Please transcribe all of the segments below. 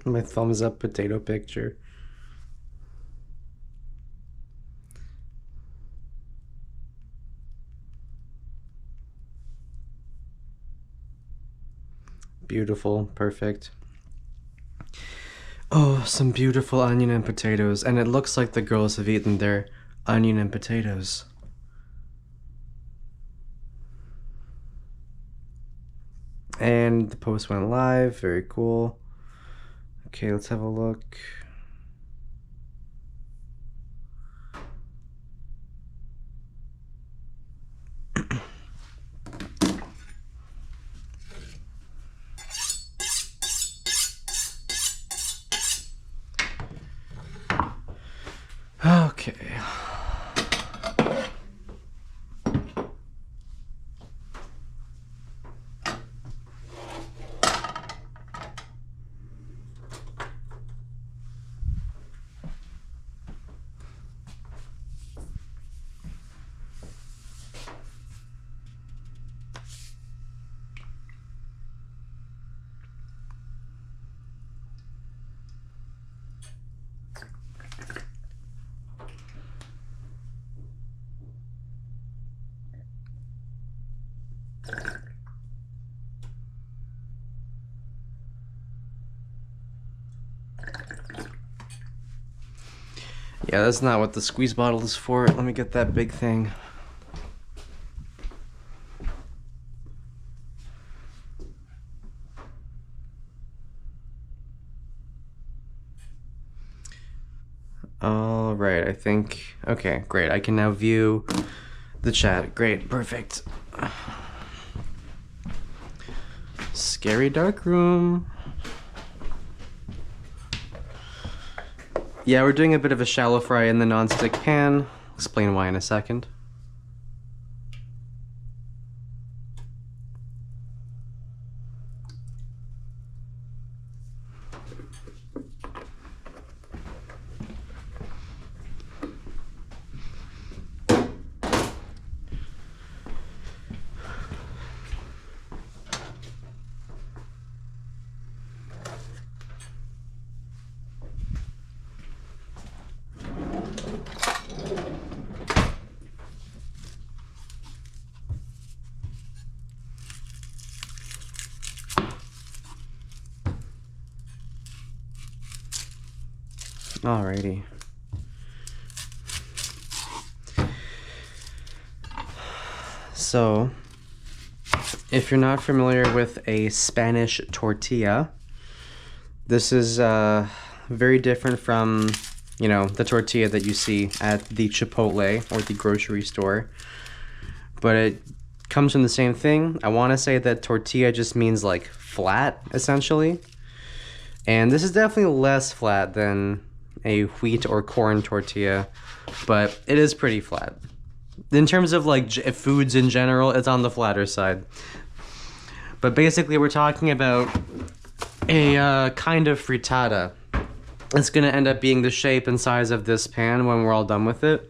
My thumbs up potato picture. Beautiful, perfect. Oh, some beautiful onion and potatoes, and it looks like the girls have eaten their onion and potatoes. And the post went live, very cool. Okay, let's have a look. Okay. Yeah, that's not what the squeeze bottle is for. Let me get that big thing. All right, I think, okay, great. I can now view the chat. Great, perfect. Scary dark room. Yeah, we're doing a bit of a shallow fry in the non-stick pan. Explain why in a second. Alrighty. So, if you're not familiar with a Spanish tortilla, this is very different from, you know, the tortilla that you see at the Chipotle or the grocery store. But it comes from the same thing. I want to say that tortilla just means like flat, essentially. And this is definitely less flat than a wheat or corn tortilla, but it is pretty flat. In terms of like foods in general, it's on the flatter side. But basically we're talking about a kind of frittata. It's gonna end up being the shape and size of this pan when we're all done with it.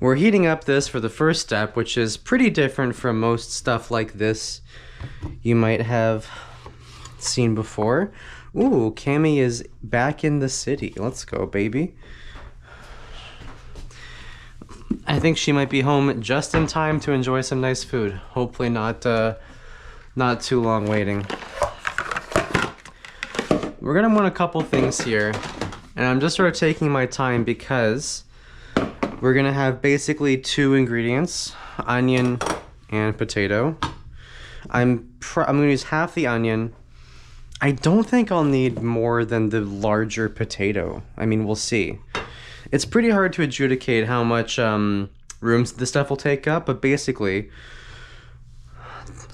We're heating up this for the first step, which is pretty different from most stuff like this you might have seen before. Ooh, Cami is back in the city. Let's go, baby. I think she might be home just in time to enjoy some nice food. Hopefully not too long waiting. We're gonna want a couple things here, and I'm just sort of taking my time because we're gonna have basically two ingredients, onion and potato. I'm gonna use half the onion. I don't think I'll need more than the larger potato. I mean, we'll see. It's pretty hard to adjudicate how much room this stuff will take up, but basically,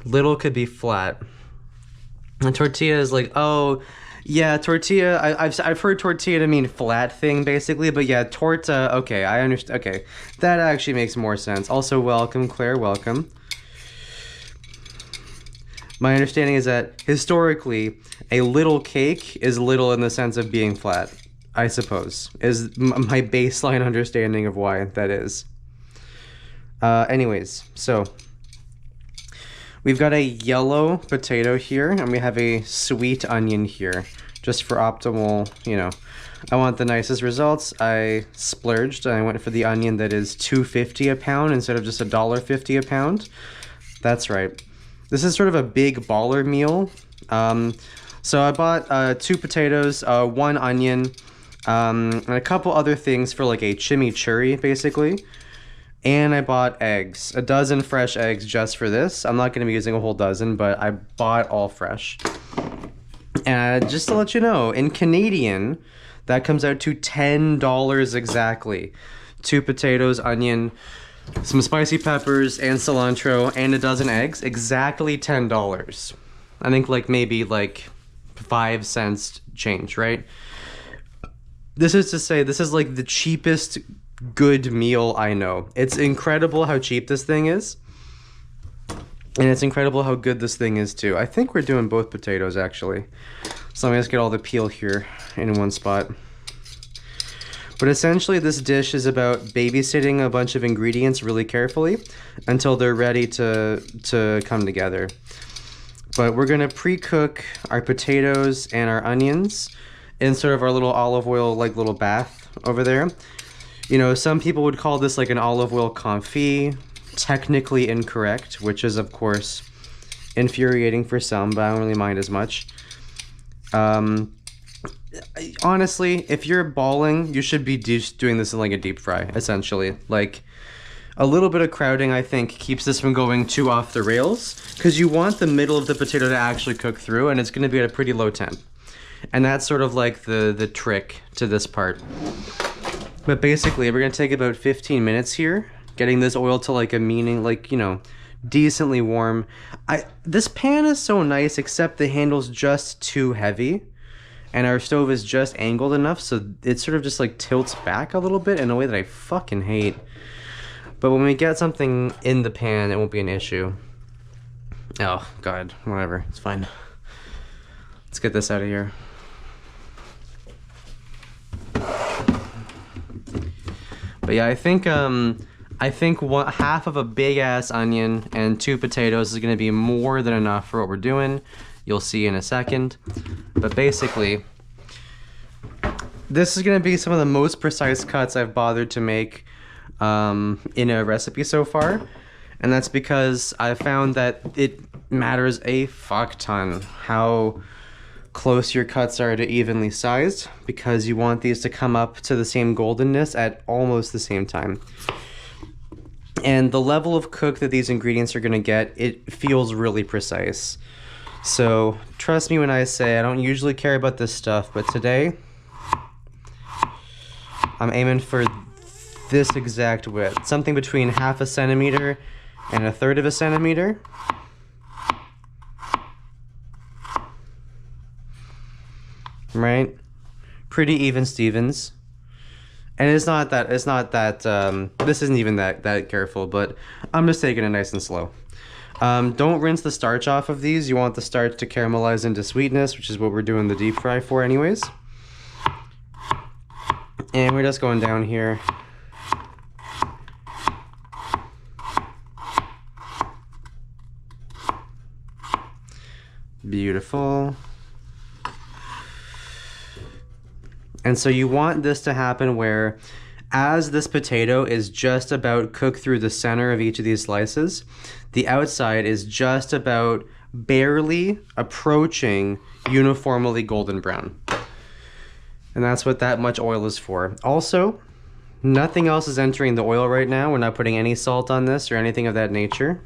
little could be flat. And tortilla is like, oh, yeah, tortilla, I've heard tortilla to mean flat thing, basically, but yeah, torta, okay, I understand, okay. That actually makes more sense. Also, welcome, Claire, welcome. My understanding is that, historically, a little cake is little in the sense of being flat, I suppose, is my baseline understanding of why that is. Anyways, so we've got a yellow potato here, and we have a sweet onion here. just for optimal, you know, I want the nicest results. I splurged and I went for the onion that is $2.50 a pound instead of just $1.50 a pound. That's right. This is sort of a big baller meal. So I bought 2 potatoes, 1 onion, and a couple other things for like a chimichurri, basically. And I bought eggs, a dozen fresh eggs just for this. I'm not going to be using a whole dozen, but I bought all fresh. And just to let you know, in Canadian, that comes out to $10 exactly. 2 potatoes, onion, some spicy peppers, and cilantro, and a dozen eggs. Exactly $10. I think like maybe like 5 cents change, right? This is to say, this is like the cheapest good meal I know. It's incredible how cheap this thing is. And it's incredible how good this thing is too. I think we're doing both potatoes actually. So let me just get all the peel here in one spot. But essentially this dish is about babysitting a bunch of ingredients really carefully until they're ready to come together. But we're gonna pre-cook our potatoes and our onions in sort of our little olive oil like little bath over there. You know, some people would call this like an olive oil confit. Technically incorrect, which is of course infuriating for some, but I don't really mind as much. Honestly, if you're balling, you should be doing this in like a deep fry, essentially. Like a little bit of crowding, I think, keeps this from going too off the rails, because you want the middle of the potato to actually cook through, and it's going to be at a pretty low temp. And that's sort of like the trick to this part. But basically, we're going to take about 15 minutes here, getting this oil to like a like, you know, decently warm. This pan is so nice, except the handle's just too heavy. And our stove is just angled enough, so it sort of just like tilts back a little bit in a way that I fucking hate. But when we get something in the pan, it won't be an issue. Oh, God, whatever, it's fine. Let's get this out of here. But yeah, I think half of a big ass onion and 2 potatoes is gonna be more than enough for what we're doing. You'll see in a second. But basically, this is gonna be some of the most precise cuts I've bothered to make in a recipe so far. And that's because I found that it matters a fuck ton how close your cuts are to evenly sized, because you want these to come up to the same goldenness at almost the same time. And the level of cook that these ingredients are gonna get, it feels really precise. So trust me when I say I don't usually care about this stuff, but today I'm aiming for this exact width, something between 1/2 centimeter and 1/3 centimeter. Right? Pretty even Stevens. And it's not that this isn't even that careful, but I'm just taking it nice and slow. Don't rinse the starch off of these. You want the starch to caramelize into sweetness, which is what we're doing the deep fry for anyways. And we're just going down here. Beautiful. And so you want this to happen where, as this potato is just about cooked through the center of each of these slices, the outside is just about barely approaching uniformly golden brown. And that's what that much oil is for. Also, nothing else is entering the oil right now. We're not putting any salt on this or anything of that nature.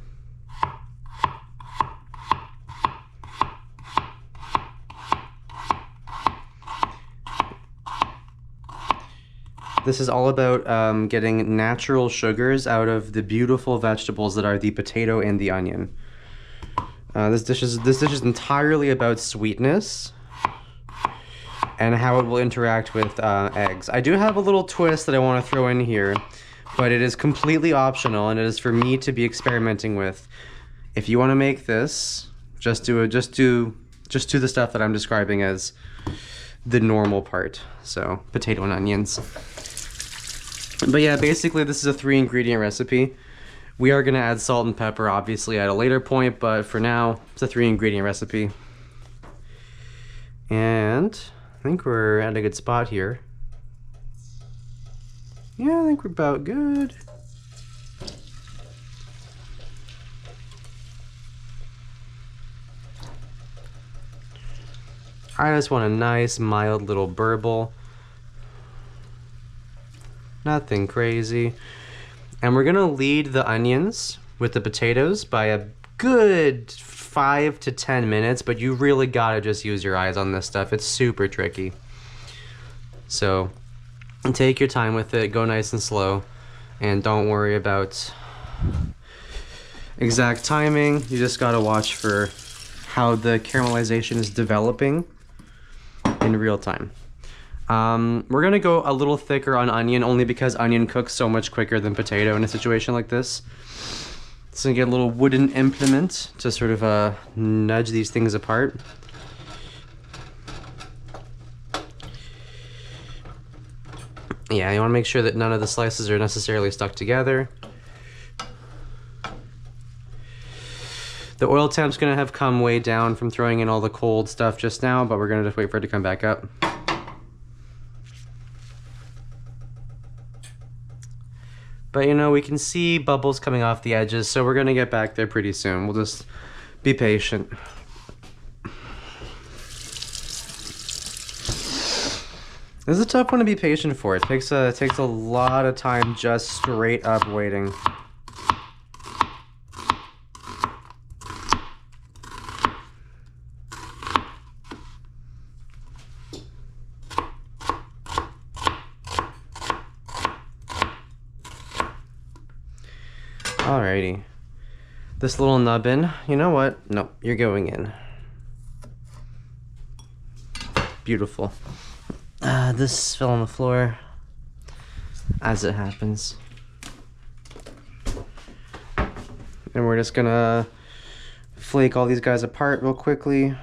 This is all about getting natural sugars out of the beautiful vegetables that are the potato and the onion. This dish is entirely about sweetness and how it will interact with eggs. I do have a little twist that I want to throw in here, but it is completely optional, and it is for me to be experimenting with. If you want to make this, just do the stuff that I'm describing as the normal part. So potato and onions. But yeah, basically this is a 3-ingredient recipe. We are going to add salt and pepper obviously at a later point, but for now it's a 3-ingredient recipe. And I think we're at a good spot here. Yeah, I think we're about good. I just want a nice, mild little burble. Nothing crazy. And we're gonna lead the onions with the potatoes by a good 5 to 10 minutes, but you really gotta just use your eyes on this stuff. It's super tricky. So take your time with it, go nice and slow, and don't worry about exact timing. You just gotta watch for how the caramelization is developing in real time. We're gonna go a little thicker on onion only because onion cooks so much quicker than potato in a situation like this. So you get a little wooden implement to sort of nudge these things apart. Yeah, you want to make sure that none of the slices are necessarily stuck together. The oil temp's gonna have come way down from throwing in all the cold stuff just now, but we're gonna just wait for it to come back up. But you know, we can see bubbles coming off the edges, so we're gonna get back there pretty soon. We'll just be patient. This is a tough one to be patient for. It takes a lot of time just straight up waiting. Alrighty. This little nubbin, you know what? Nope, you're going in. Beautiful. This fell on the floor, as it happens. And we're just gonna flake all these guys apart real quickly.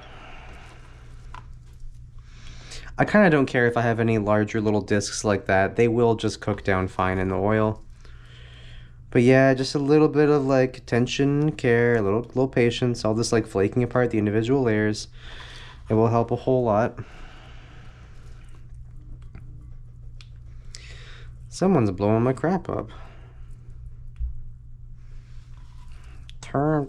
I kind of don't care if I have any larger little discs like that. They will just cook down fine in the oil. But yeah, just a little bit of like attention, care, a little patience. All this like flaking apart the individual layers. It will help a whole lot. Someone's blowing my crap up. Turn.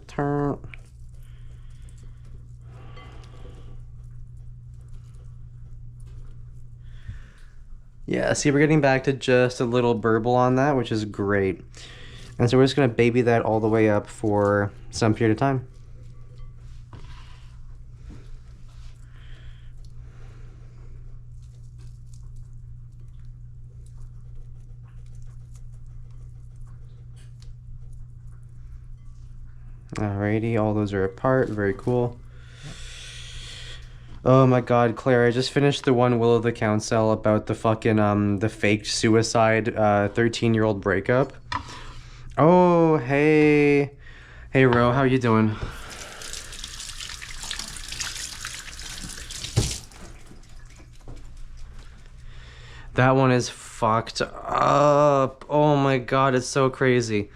Yeah, see, we're getting back to just a little burble on that, which is great. And so we're just gonna baby that all the way up for some period of time. Alrighty, all those are apart, very cool. Oh my god, Claire, I just finished the one Will of the Council about the fucking, the faked suicide, 13-year-old breakup. Oh, hey. Hey, Ro, how you doing? That one is fucked up. Oh my god, it's so crazy.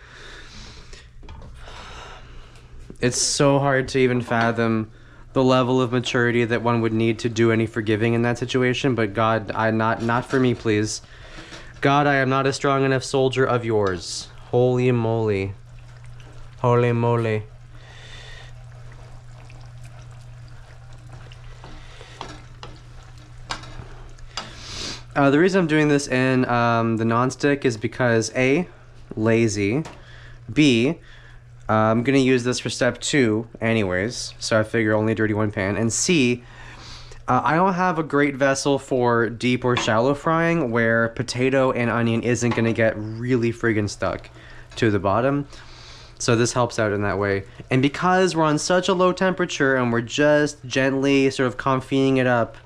It's so hard to even fathom the level of maturity that one would need to do any forgiving in that situation, but God, not for me, please. God, I am not a strong enough soldier of yours. Holy moly. Holy moly. The reason I'm doing this in the nonstick is because A, lazy, B, I'm gonna use this for step 2 anyways, so I figure only dirty one pan, and C, I don't have a great vessel for deep or shallow frying where potato and onion isn't gonna get really friggin' stuck to the bottom, so this helps out in that way. And because we're on such a low temperature and we're just gently sort of confying it up,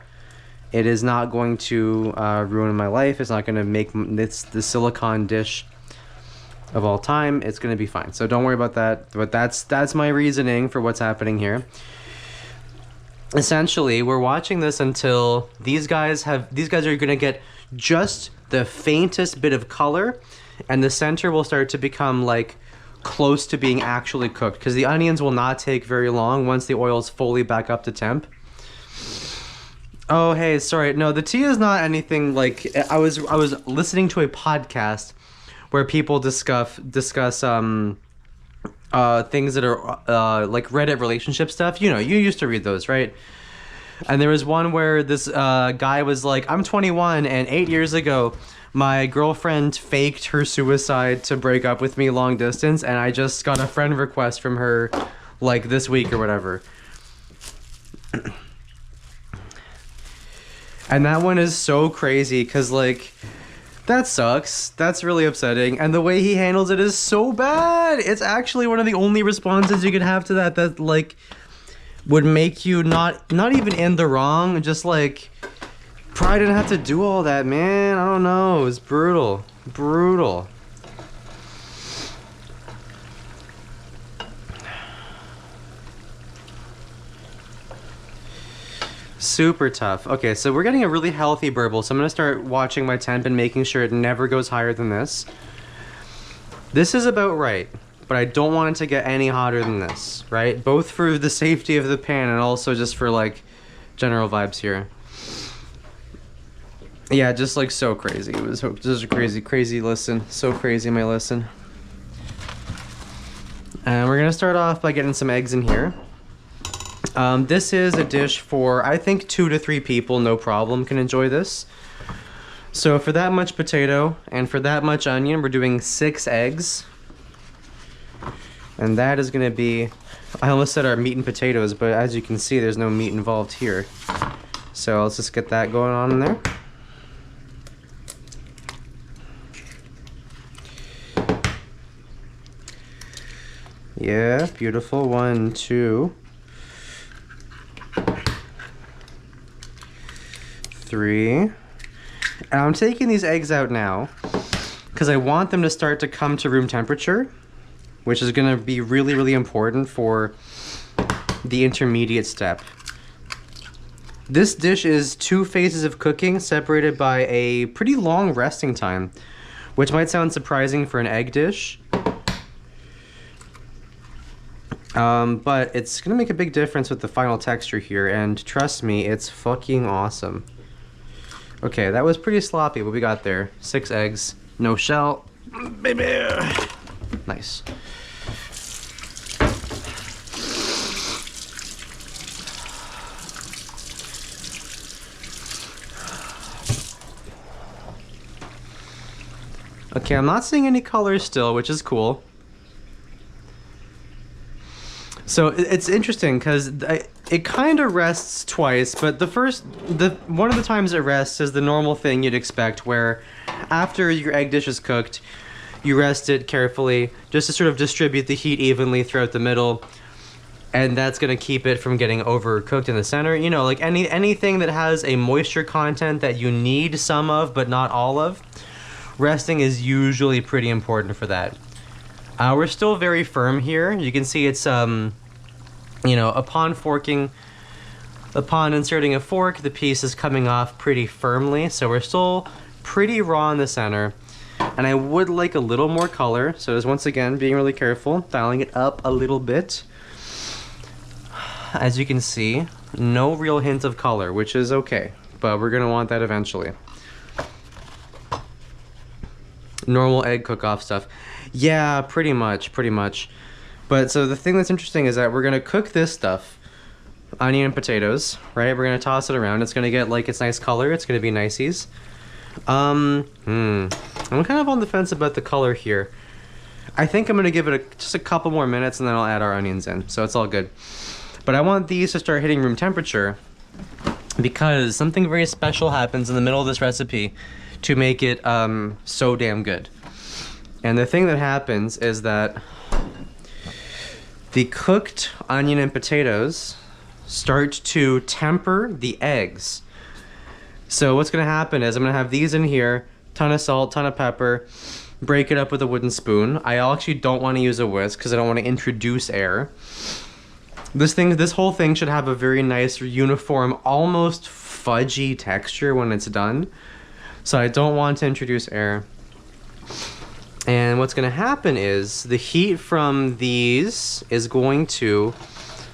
it is not going to ruin my life. It's not gonna make this the silicone dish of all time. It's gonna be fine, so don't worry about that. But that's my reasoning for what's happening here. Essentially, we're watching this until these guys are gonna get just the faintest bit of color, and the center will start to become like close to being actually cooked, because the onions will not take very long once the oil is fully back up to temp. Oh, hey, sorry. No, the tea is not anything like I was listening to a podcast where people discuss things that are like Reddit relationship stuff. You know, you used to read those, right? And there was one where this guy was like, I'm 21 and 8 years ago my girlfriend faked her suicide to break up with me long distance, and I just got a friend request from her like this week or whatever. And that one is so crazy because, like, that sucks. That's really upsetting. And the way he handles it is so bad. It's actually one of the only responses you could have to that, like, would make you not even in the wrong. Just, like, probably didn't have to do all that, man. I don't know. It's brutal. Brutal. Super tough. Okay, so we're getting a really healthy burble, so I'm gonna start watching my temp and making sure it never goes higher than this. This is about right, but I don't want it to get any hotter than this, right? Both for the safety of the pan and also just for, like, general vibes here. Yeah, just, like, so crazy. It was just a crazy listen. So crazy, my listen. And we're gonna start off by getting some eggs in here. This is a dish for, I think, 2 to 3 people, no problem, can enjoy this. So for that much potato and for that much onion, we're doing 6 eggs. And that is going to be, I almost said our meat and potatoes, but as you can see, there's no meat involved here. So let's just get that going on in there. Yeah, beautiful. 1, 2, 3. And I'm taking these eggs out now because I want them to start to come to room temperature, which is going to be really, really important for the intermediate step. This dish is 2 phases of cooking separated by a pretty long resting time, which might sound surprising for an egg dish. But it's going to make a big difference with the final texture here, and trust me, it's fucking awesome. Okay, that was pretty sloppy, but we got there. 6 eggs, no shell. Baby! Nice. Okay, I'm not seeing any colors still, which is cool. So it's interesting because it kind of rests twice, but one of the times it rests is the normal thing you'd expect, where after your egg dish is cooked, you rest it carefully just to sort of distribute the heat evenly throughout the middle, and that's going to keep it from getting overcooked in the center. You know, like anything that has a moisture content that you need some of but not all of, resting is usually pretty important for that. We're still very firm here. You can see it's, you know, upon inserting a fork, the piece is coming off pretty firmly. So we're still pretty raw in the center. And I would like a little more color. So just once again, being really careful, dialing it up a little bit. As you can see, no real hint of color, which is okay. But we're gonna want that eventually. Normal egg cook-off stuff. Yeah, pretty much. But so the thing that's interesting is that we're gonna cook this stuff, onion and potatoes, right? We're gonna toss it around. It's gonna get like its nice color. It's gonna be niceies. I'm kind of on the fence about the color here. I think I'm gonna give it just a couple more minutes and then I'll add our onions in. So it's all good. But I want these to start hitting room temperature because something very special happens in the middle of this recipe to make it so damn good. And the thing that happens is that the cooked onion and potatoes start to temper the eggs. So what's gonna happen is I'm gonna have these in here, ton of salt, ton of pepper, break it up with a wooden spoon. I actually don't wanna use a whisk because I don't wanna introduce air. This whole thing should have a very nice, uniform, almost fudgy texture when it's done. So I don't want to introduce air. And what's going to happen is the heat from these is going to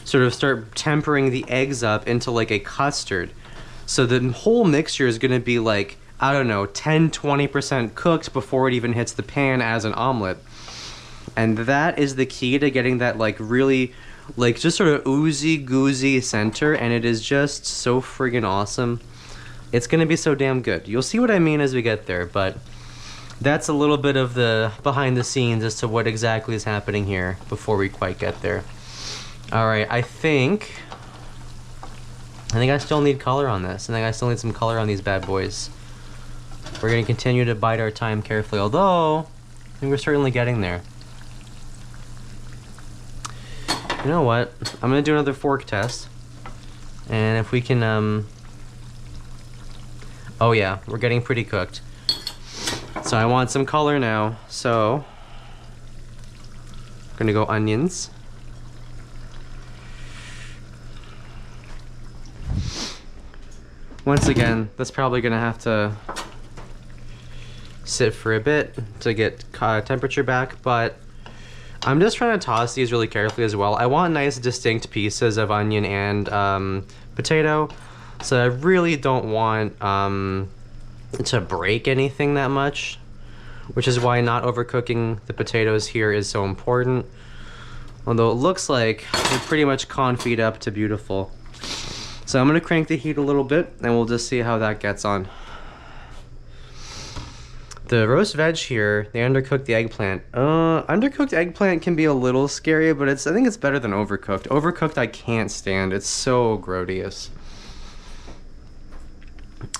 sort of start tempering the eggs up into like a custard. So the whole mixture is going to be like, I don't know, 10-20% cooked before it even hits the pan as an omelet. And that is the key to getting that like really like just sort of oozy goozy center, and it is just so friggin' awesome. It's gonna be so damn good. You'll see what I mean as we get there, but that's a little bit of the behind the scenes as to what exactly is happening here before we quite get there. All right, I think I still need color on this. I think I still need some color on these bad boys. We're gonna continue to bide our time carefully, although I think we're certainly getting there. You know what? I'm gonna do another fork test, and if we can, oh yeah, we're getting pretty cooked. So I want some color now. So I'm gonna go onions. Once again, that's probably gonna have to sit for a bit to get temperature back, but I'm just trying to toss these really carefully as well. I want nice distinct pieces of onion and potato, so I really don't want to break anything that much, which is why not overcooking the potatoes here is so important. Although it looks like they're pretty much confit up to beautiful. So I'm gonna crank the heat a little bit and we'll just see how that gets on. The roast veg here, they undercooked the eggplant. Undercooked eggplant can be a little scary, but I think it's better than overcooked. Overcooked I can't stand. It's so grodious.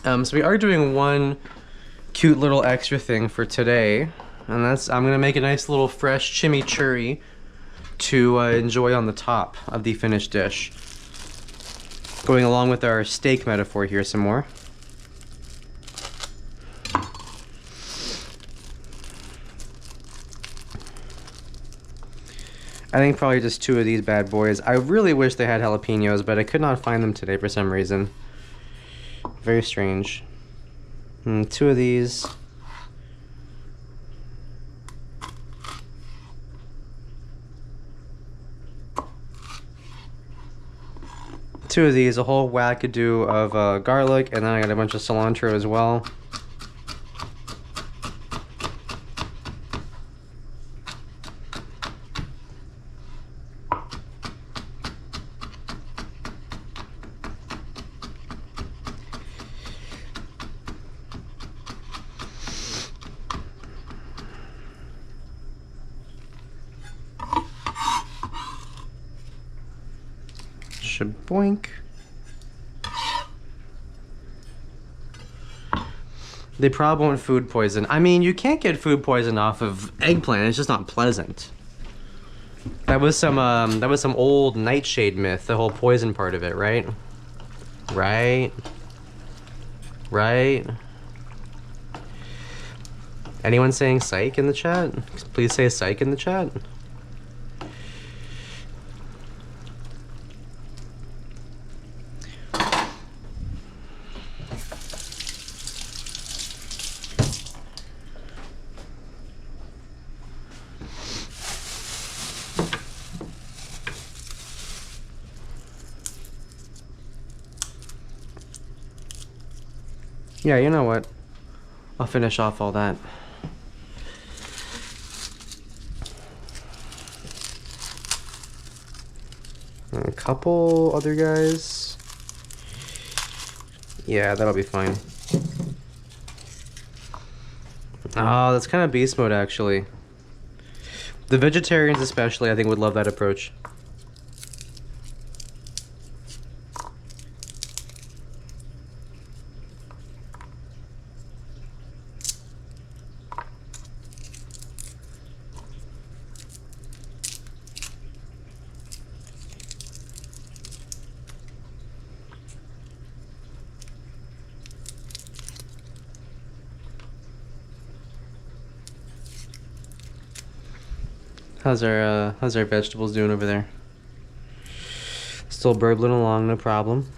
So we are doing one cute little extra thing for today, and that's I'm gonna make a nice little fresh chimichurri to enjoy on the top of the finished dish. Going along with our steak metaphor here some more. I think probably just 2 of these bad boys. I really wish they had jalapenos, but I could not find them today for some reason. Very strange. 2 of these. Two of these, a whole wackadoo of garlic, and then I got a bunch of cilantro as well. Shaboink. They probably want food poison. I mean, you can't get food poison off of eggplant. It's just not pleasant. That was some old nightshade myth, the whole poison part of it, right? Right? Right? Anyone saying psych in the chat? Please say psych in the chat. Yeah, you know what? I'll finish off all that. And a couple other guys. Yeah, that'll be fine. Oh, that's kind of beast mode, actually. The vegetarians especially, I think, would love that approach. How's our vegetables doing over there? Still burbling along, no problem.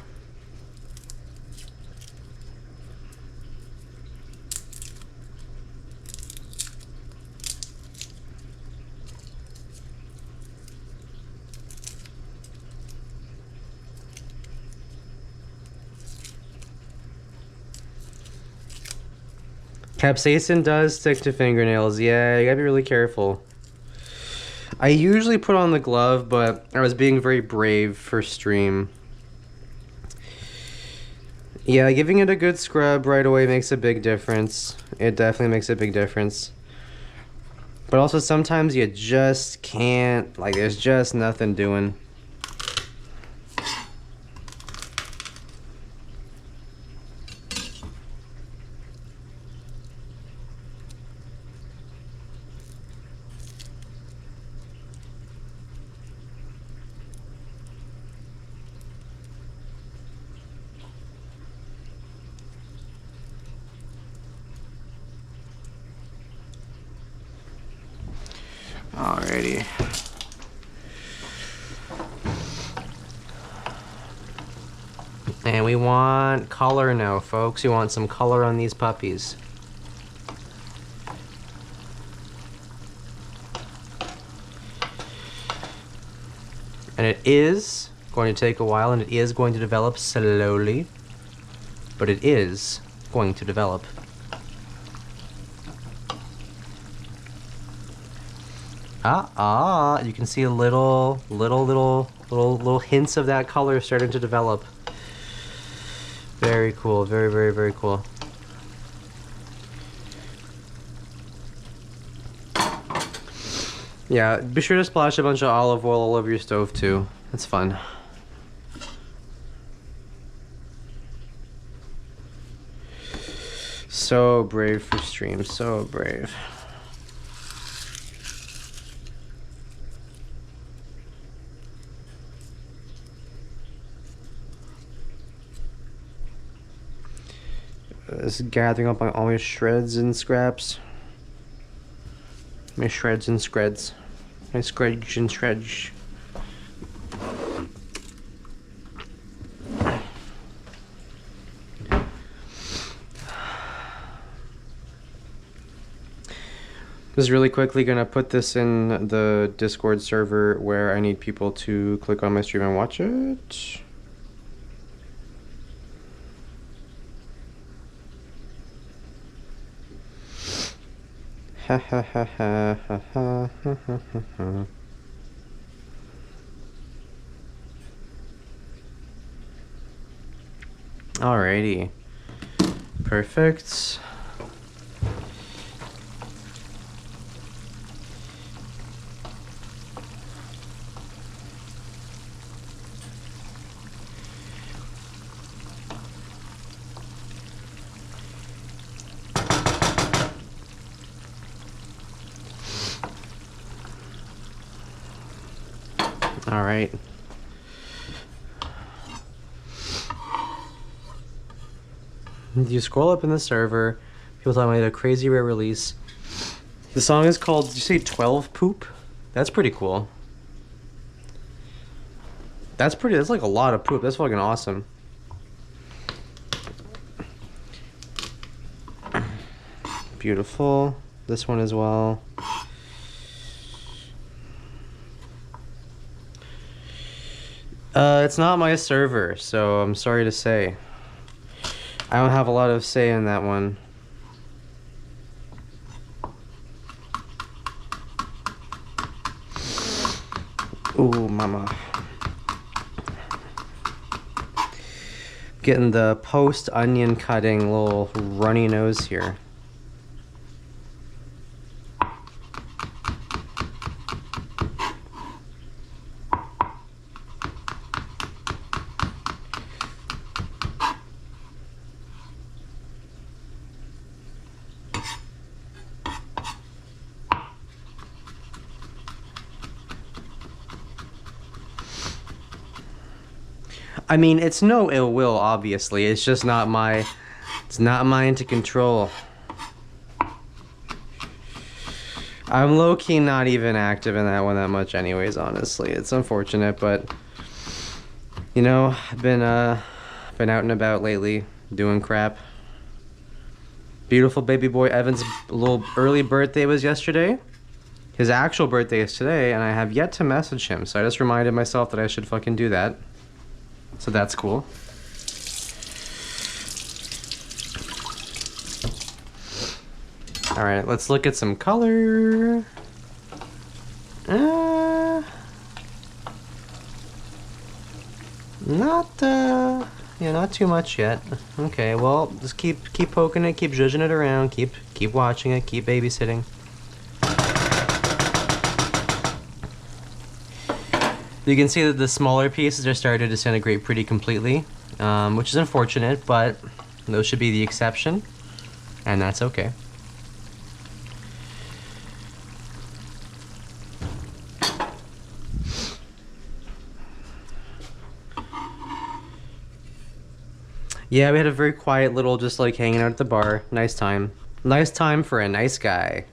Capsaicin does stick to fingernails. Yeah, you gotta be really careful. I usually put on the glove, but I was being very brave for stream. Yeah, giving it a good scrub right away makes a big difference. It definitely makes a big difference. But also sometimes you just can't, like there's just nothing doing. Alrighty. And we want color now, folks. We want some color on these puppies. And it is going to take a while, and it is going to develop slowly, but it is going to develop. You can see a little hints of that color starting to develop. Very cool, very cool. Yeah, be sure to splash a bunch of olive oil all over your stove too. It's fun. So brave for stream, so brave. This is gathering up on all my shreds and scraps. My shreds and screds. My screds and shreds. Just really quickly gonna put this in the Discord server where I need people to click on my stream and watch it. Ha ha ha ha ha ha ha ha ha. Alrighty. Perfect. All right. You scroll up in the server. People talking about a crazy rare release. The song is called, did you say 12 Poop? That's pretty cool. That's like a lot of poop. That's fucking awesome. Beautiful. This one as well. It's not my server, so I'm sorry to say. I don't have a lot of say in that one. Ooh, mama. Getting the post-onion cutting little runny nose here. I mean, it's no ill will, obviously. It's just not my... It's not mine to control. I'm low-key not even active in that one that much anyways, honestly. It's unfortunate, but... You know, I've been out and about lately, doing crap. Beautiful baby boy Evan's little early birthday was yesterday. His actual birthday is today, and I have yet to message him, so I just reminded myself that I should fucking do that. So that's cool. All right, let's look at some color. Not too much yet. Okay, well, just keep poking it, keep zhuzhing it around, keep watching it, keep babysitting. You can see that the smaller pieces are starting to disintegrate pretty completely, which is unfortunate, but those should be the exception, and that's okay. Yeah, we had a very quiet little, just like hanging out at the bar. Nice time. Nice time for a nice guy.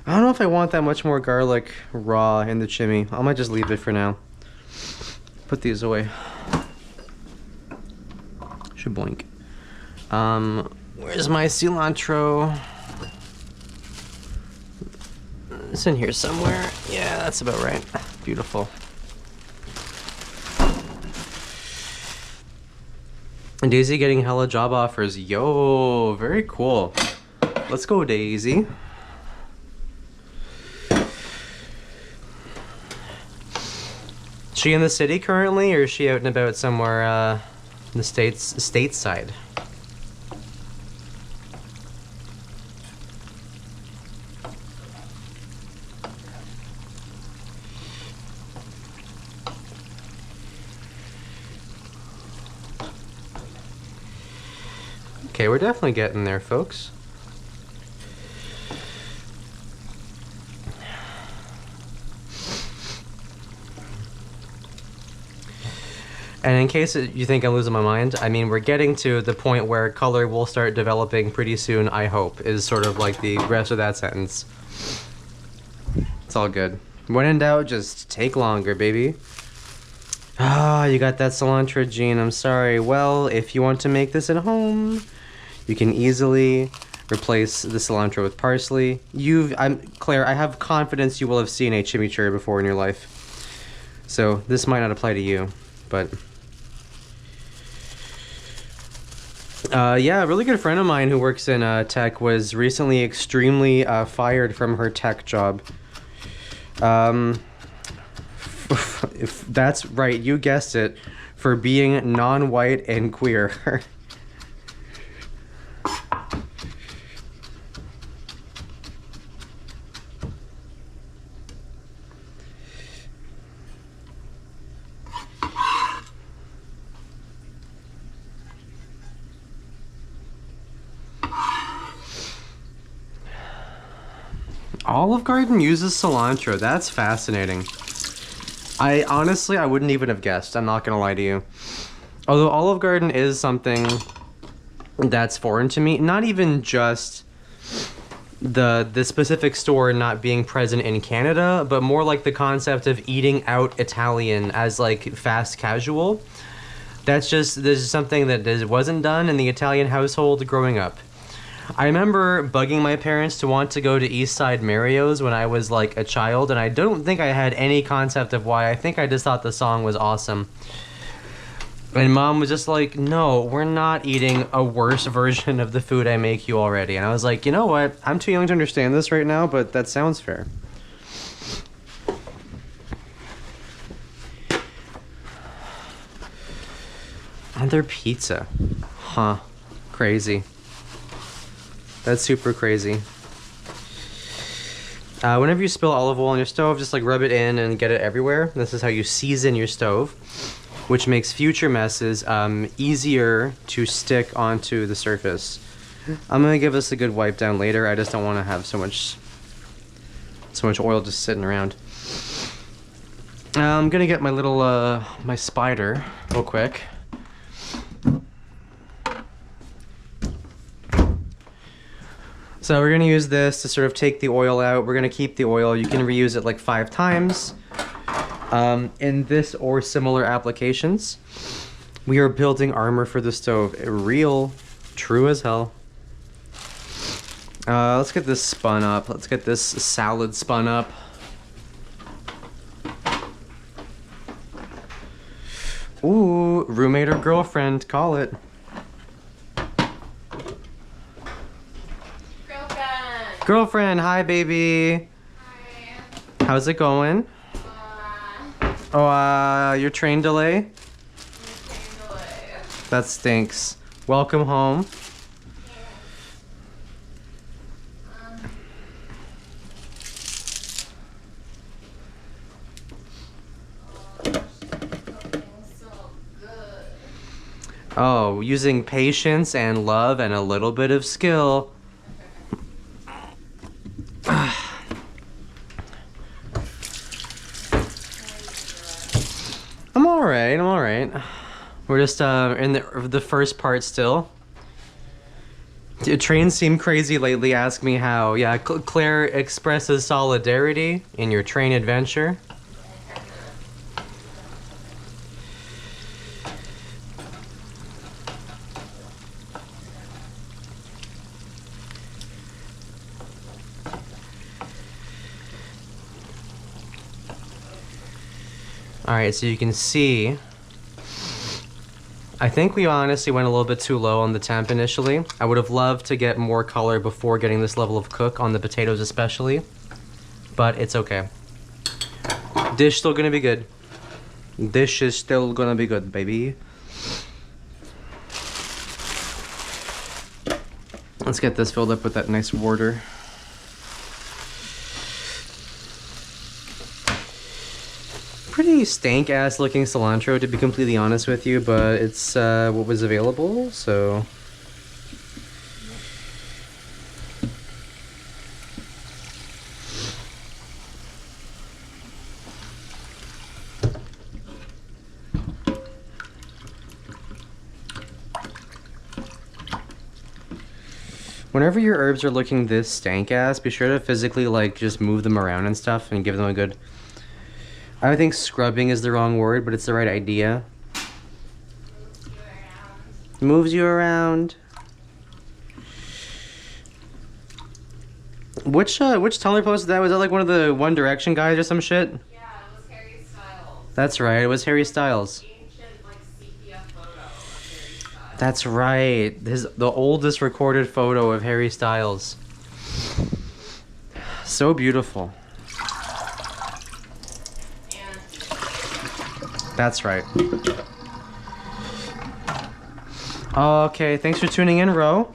I don't know if I want that much more garlic raw in the chimney. I might just leave it for now. Put these away. Shaboink. Where's my cilantro? It's in here somewhere. Yeah, that's about right. Beautiful. And Daisy getting hella job offers. Yo, very cool. Let's go, Daisy. She in the city currently, or is she out and about somewhere in the stateside? Okay, we're definitely getting there, folks. And in case you think I'm losing my mind, I mean, we're getting to the point where color will start developing pretty soon, I hope, is sort of like the rest of that sentence. It's all good. When in doubt, just take longer, baby. Ah, you got that cilantro gene, I'm sorry. Well, if you want to make this at home, you can easily replace the cilantro with parsley. Claire, I have confidence you will have seen a chimichurri before in your life. So this might not apply to you, but... yeah, a really good friend of mine who works in tech was recently extremely fired from her tech job. If that's right, you guessed it, for being non-white and queer. Olive Garden uses cilantro. That's fascinating. I wouldn't even have guessed. I'm not gonna lie to you. Although Olive Garden is something that's foreign to me. Not even just the specific store not being present in Canada, but more like the concept of eating out Italian as like fast casual. This is something that wasn't done in the Italian household growing up. I remember bugging my parents to want to go to East Side Mario's when I was like a child, and I don't think I had any concept of why. I think I just thought the song was awesome. And Mom was just like, no, we're not eating a worse version of the food I make you already. And I was like, you know what? I'm too young to understand this right now, but that sounds fair. Another pizza. Huh. Crazy. That's super crazy. Whenever you spill olive oil on your stove, just like rub it in and get it everywhere. This is how you season your stove, which makes future messes easier to stick onto the surface. I'm gonna give this a good wipe down later. I just don't want to have so much oil just sitting around. I'm gonna get my little my spider real quick. So we're going to use this to sort of take the oil out. We're going to keep the oil. You can reuse it like 5 times in this or similar applications. We are building armor for the stove. Real, true as hell. Let's get this spun up. Let's get this salad spun up. Ooh, roommate or girlfriend, call it. Girlfriend. Girlfriend, hi baby. Hi. How's it going? Oh, your train delay? Train delay. That stinks. Welcome home. Oh, using patience and love and a little bit of skill. I'm alright. We're just in the first part still. Trains seem crazy lately. Ask me how. Yeah, Claire expresses solidarity in your train adventure. Alright, so you can see, I think we honestly went a little bit too low on the temp initially. I would have loved to get more color before getting this level of cook on the potatoes especially, but it's okay. Dish still gonna be good. Dish is still gonna be good, baby. Let's get this filled up with that nice water. Pretty stank ass looking cilantro, to be completely honest with you, but it's what was available, so. Whenever your herbs are looking this stank ass, be sure to physically like just move them around and stuff and give them a good. I think scrubbing is the wrong word, but it's the right idea. Moves you around. Which Tumblr posted that? Was that like one of the One Direction guys or some shit? Yeah, it was Harry Styles. That's right, it was Harry Styles. Ancient, like, sepia photo of Harry Styles. That's right. The oldest recorded photo of Harry Styles. So beautiful. That's right. Okay, thanks for tuning in, Ro.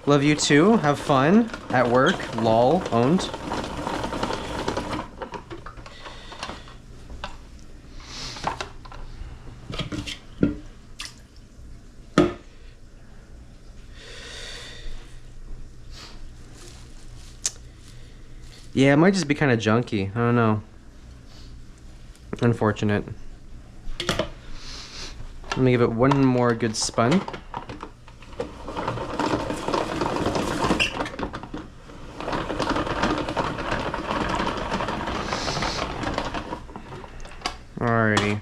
Love you too. Have fun at work. Lol. Owned. Yeah, it might just be kind of junky. I don't know. Unfortunate. Let me give it one more good spun. Alrighty.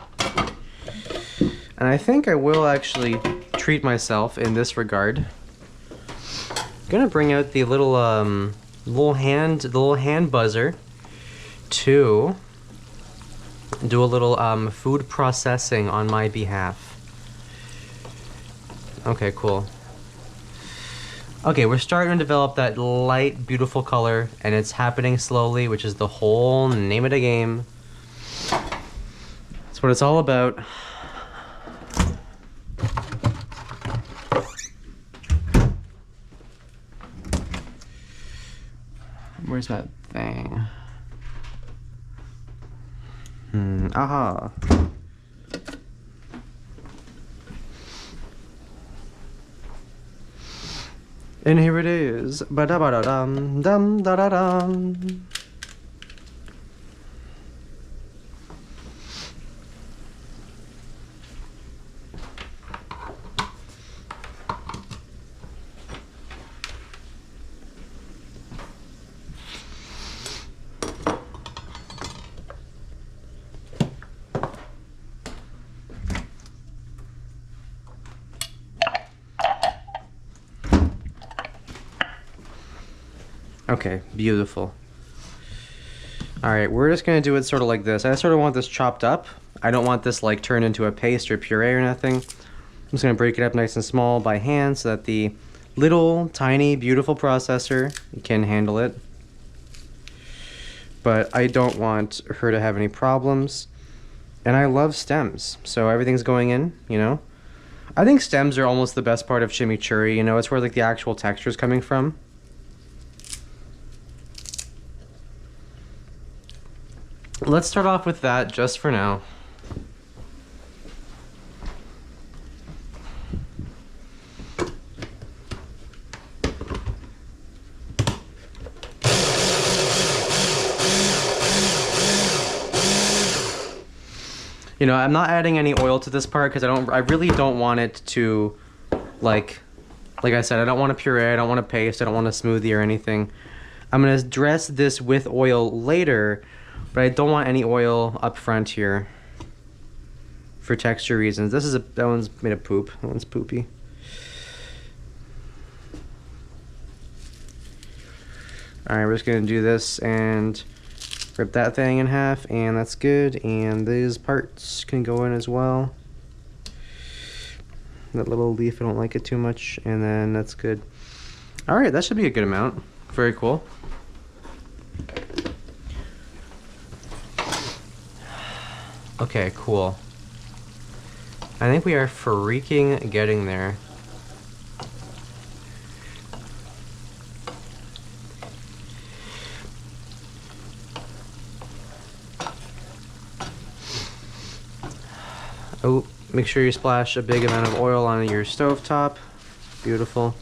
And I think I will actually treat myself in this regard. I'm gonna bring out the little little hand buzzer to do a little food processing on my behalf. Okay, cool. Okay, we're starting to develop that light, beautiful color, and it's happening slowly, which is the whole name of the game. That's what it's all about. Where's that thing? Aha. And here it is. Ba-da-ba-da-dum, dum-da-da-dum. Okay, beautiful. All right, we're just gonna do it sort of like this. I sort of want this chopped up. I don't want this like turned into a paste or puree or nothing. I'm just gonna break it up nice and small by hand so that the little, tiny, beautiful processor can handle it. But I don't want her to have any problems. And I love stems, so everything's going in, you know? I think stems are almost the best part of chimichurri, you know? It's where like the actual texture is coming from. Let's start off with that just for now. You know, I'm not adding any oil to this part because I really don't want it to, like I said, I don't want a puree, I don't want a paste, I don't want a smoothie or anything. I'm gonna dress this with oil later, but I don't want any oil up front here for texture reasons. That one's made of poop. That one's poopy. All right, we're just gonna do this and rip that thing in half, and that's good. And these parts can go in as well. That little leaf, I don't like it too much, and then that's good. All right, that should be a good amount. Very cool. Okay, cool. I think we are freaking getting there. Oh, make sure you splash a big amount of oil on your stovetop. Beautiful.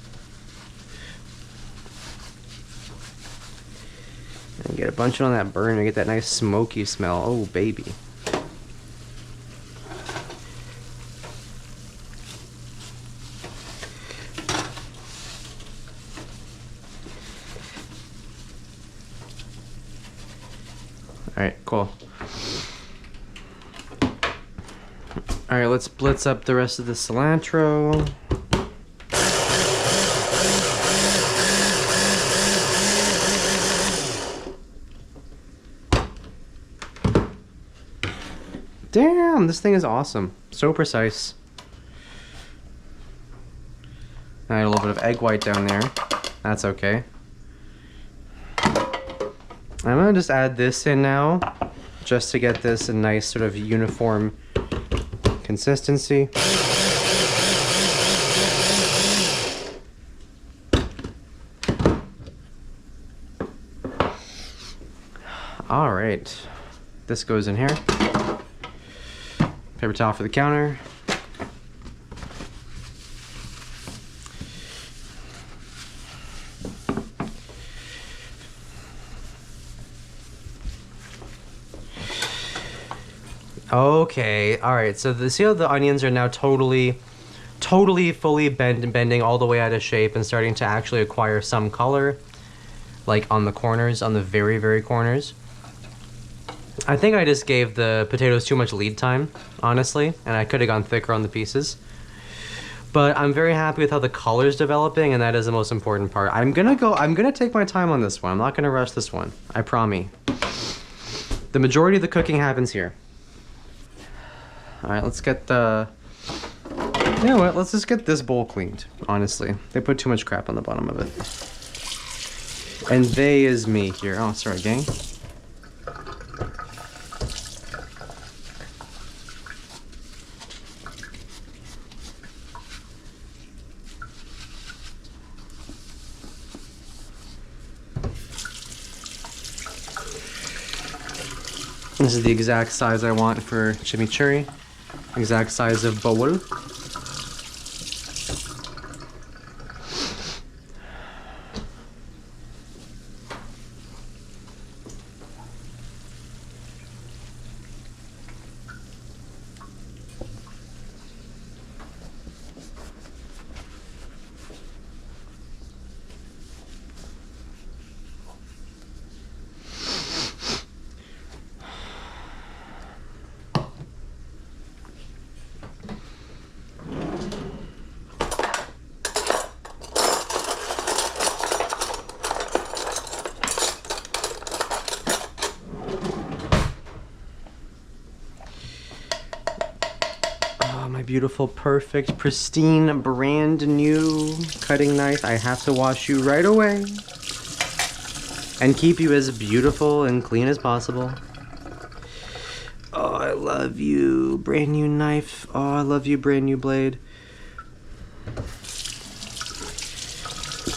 And get a bunch on that burner, get that nice smoky smell. Oh, baby. All right, cool. All right, let's blitz up the rest of the cilantro. Damn, this thing is awesome. So precise. I had a little bit of egg white down there. That's okay. I'm gonna just add this in now, just to get this a nice sort of uniform consistency. All right, this goes in here. Paper towel for the counter. Okay, all right, so see how the onions are now totally fully bending all the way out of shape and starting to actually acquire some color, like on the corners, on the very corners. I think I just gave the potatoes too much lead time, honestly, and I could have gone thicker on the pieces. But I'm very happy with how the color's developing, and that is the most important part. I'm gonna take my time on this one. I'm not gonna rush this one, I promise. The majority of the cooking happens here. All right, let's get the, you know what, let's just get this bowl cleaned, honestly. They put too much crap on the bottom of it. And they is me here. Oh, sorry, gang. This is the exact size I want for chimichurri. Exact size of bowl. beautiful, perfect, pristine, brand new cutting knife. I have to wash you right away and keep you as beautiful and clean as possible. Oh, I love you, brand new knife. Oh, I love you, brand new blade.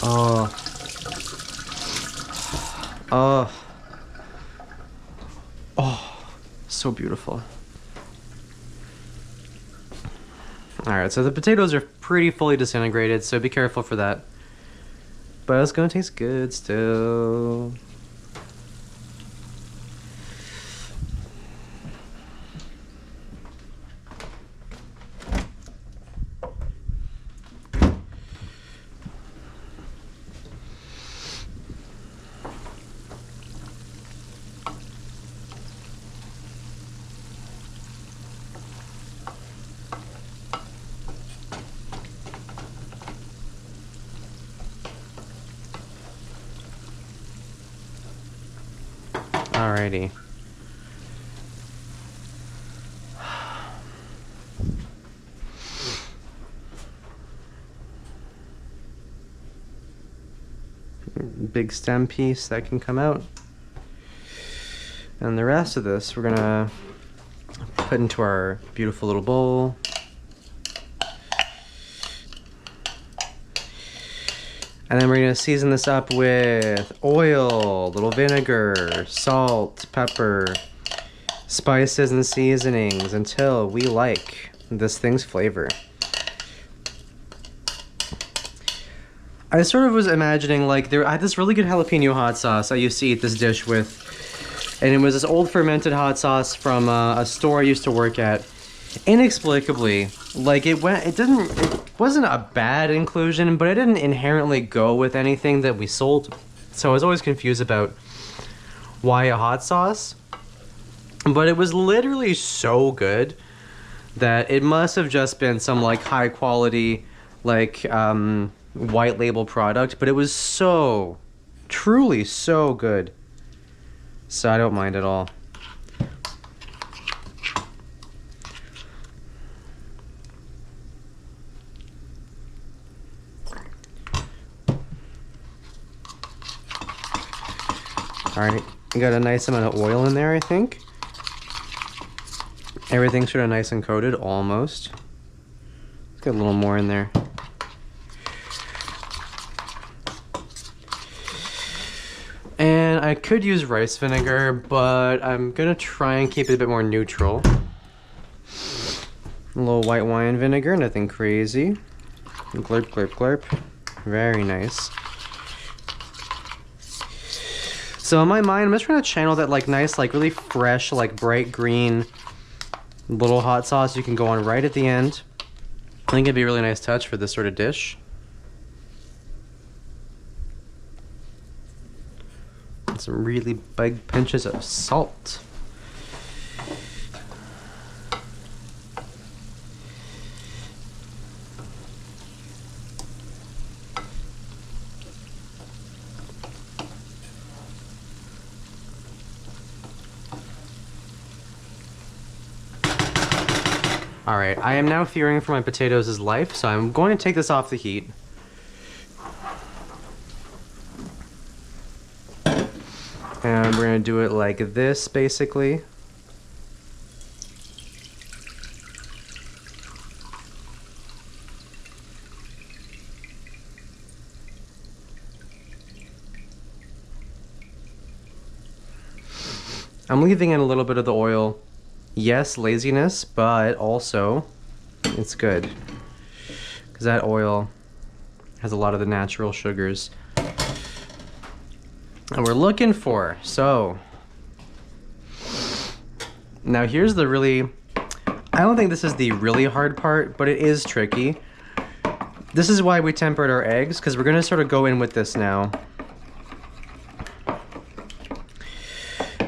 Oh. Oh. Oh, so beautiful. Alright, so the potatoes are pretty fully disintegrated, so be careful for that. But it's gonna taste good still. Alrighty. Big stem piece that can come out. And the rest of this we're gonna put into our beautiful little bowl. And then we're gonna season this up with oil, little vinegar, salt, pepper, spices and seasonings until we like this thing's flavor. I sort of was imagining like I had this really good jalapeno hot sauce I used to eat this dish with, and it was this old fermented hot sauce from a store I used to work at. Inexplicably, like it wasn't a bad inclusion, but it didn't inherently go with anything that we sold. So I was always confused about why a hot sauce, but it was literally so good that it must have just been some like high quality like white label product, but it was so truly so good. So I don't mind at all. Alright, got a nice amount of oil in there, I think. Everything's sort of nice and coated, almost. Let's get a little more in there. And I could use rice vinegar, but I'm gonna try and keep it a bit more neutral. A little white wine vinegar, nothing crazy. Glurp, glurp, glurp. Very nice. So in my mind, I'm just trying to channel that like nice, like really fresh, like bright green little hot sauce you can go on right at the end. I think it'd be a really nice touch for this sort of dish. And some really big pinches of salt. Alright, I am now fearing for my potatoes' life, so I'm going to take this off the heat. And we're going to do it like this, basically. I'm leaving in a little bit of the oil. Yes, laziness, but also it's good because that oil has a lot of the natural sugars that we're looking for. So now here's the really, I don't think this is the really hard part, but it is tricky. This is why we tempered our eggs, because we're going to sort of go in with this now.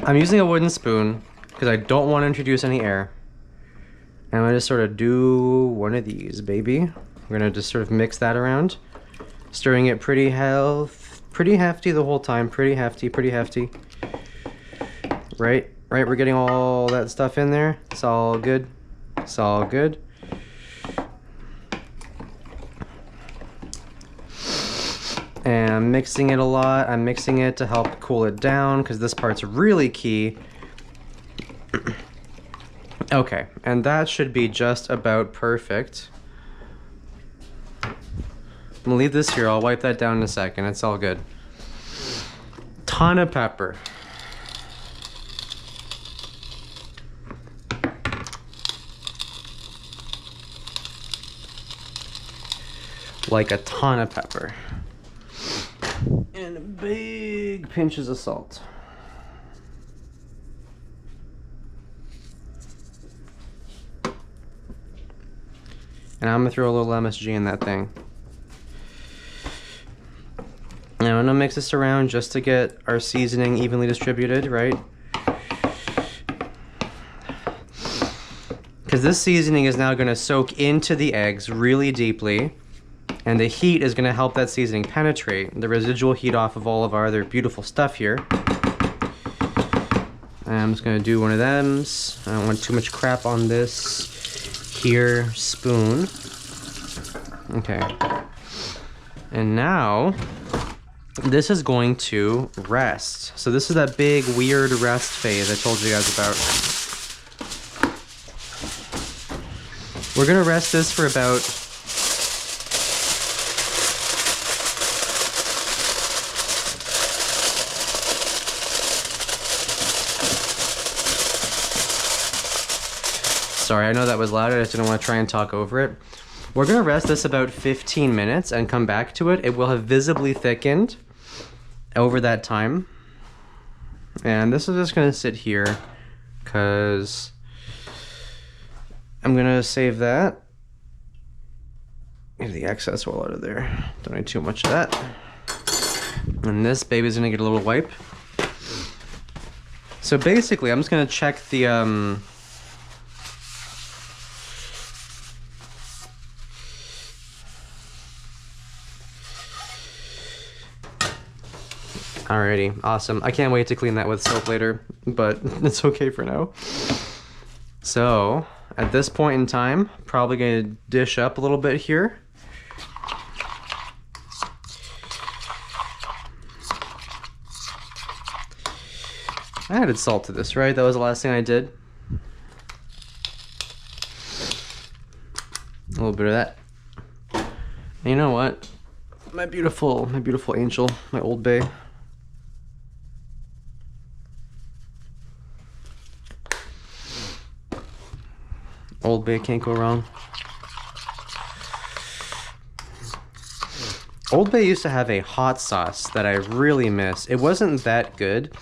I'm using a wooden spoon because I don't want to introduce any air. And I'm going to just sort of do one of these, baby. We're going to just sort of mix that around. Stirring it pretty hefty the whole time. Pretty hefty, pretty hefty. Right, we're getting all that stuff in there. It's all good. It's all good. I'm mixing it a lot. I'm mixing it to help cool it down because this part's really key. Okay, and that should be just about perfect. I'm gonna leave this here. I'll wipe that down in a second. It's all good. Ton of pepper. Like a ton of pepper. And big pinches of salt. And I'm gonna throw a little MSG in that thing. Now I'm gonna mix this around just to get our seasoning evenly distributed, right? Because this seasoning is now gonna soak into the eggs really deeply, and the heat is gonna help that seasoning penetrate the residual heat off of all of our other beautiful stuff here. And I'm just gonna do one of them. I don't want too much crap on this here spoon. Okay. And now this is going to rest. So this is that big weird rest phase I told you guys about. We're gonna rest this for about Sorry, I know that was loud. I just didn't want to try and talk over it. We're going to rest this about 15 minutes and come back to it. It will have visibly thickened over that time. And this is just going to sit here because I'm going to save that. Get the excess oil out of there. Don't need too much of that. And this baby's going to get a little wipe. So basically, I'm just going to check the... Alrighty, awesome. I can't wait to clean that with soap later, but it's okay for now. So, at this point in time, probably gonna dish up a little bit here. I added salt to this, right? That was the last thing I did. A little bit of that. And you know what? My beautiful angel, my Old Bay. Old Bay can't go wrong. Old Bay used to have a hot sauce that I really miss. It wasn't that good,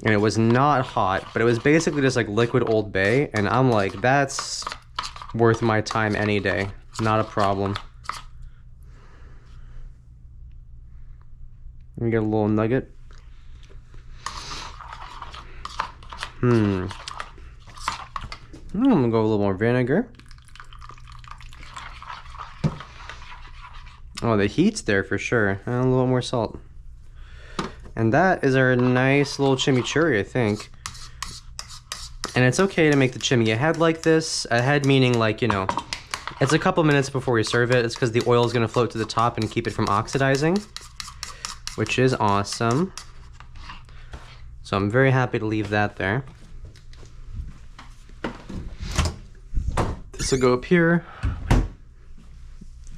and it was not hot, but it was basically just like liquid Old Bay, and I'm like, that's worth my time any day. Not a problem. Let me get a little nugget. I'm gonna go a little more vinegar. Oh, the heat's there for sure. And a little more salt. And that is our nice little chimichurri, I think. And it's okay to make the chimney ahead like this. Ahead meaning like, you know, it's a couple minutes before we serve it. It's because the oil is gonna float to the top and keep it from oxidizing, which is awesome. So I'm very happy to leave that there. This will go up here.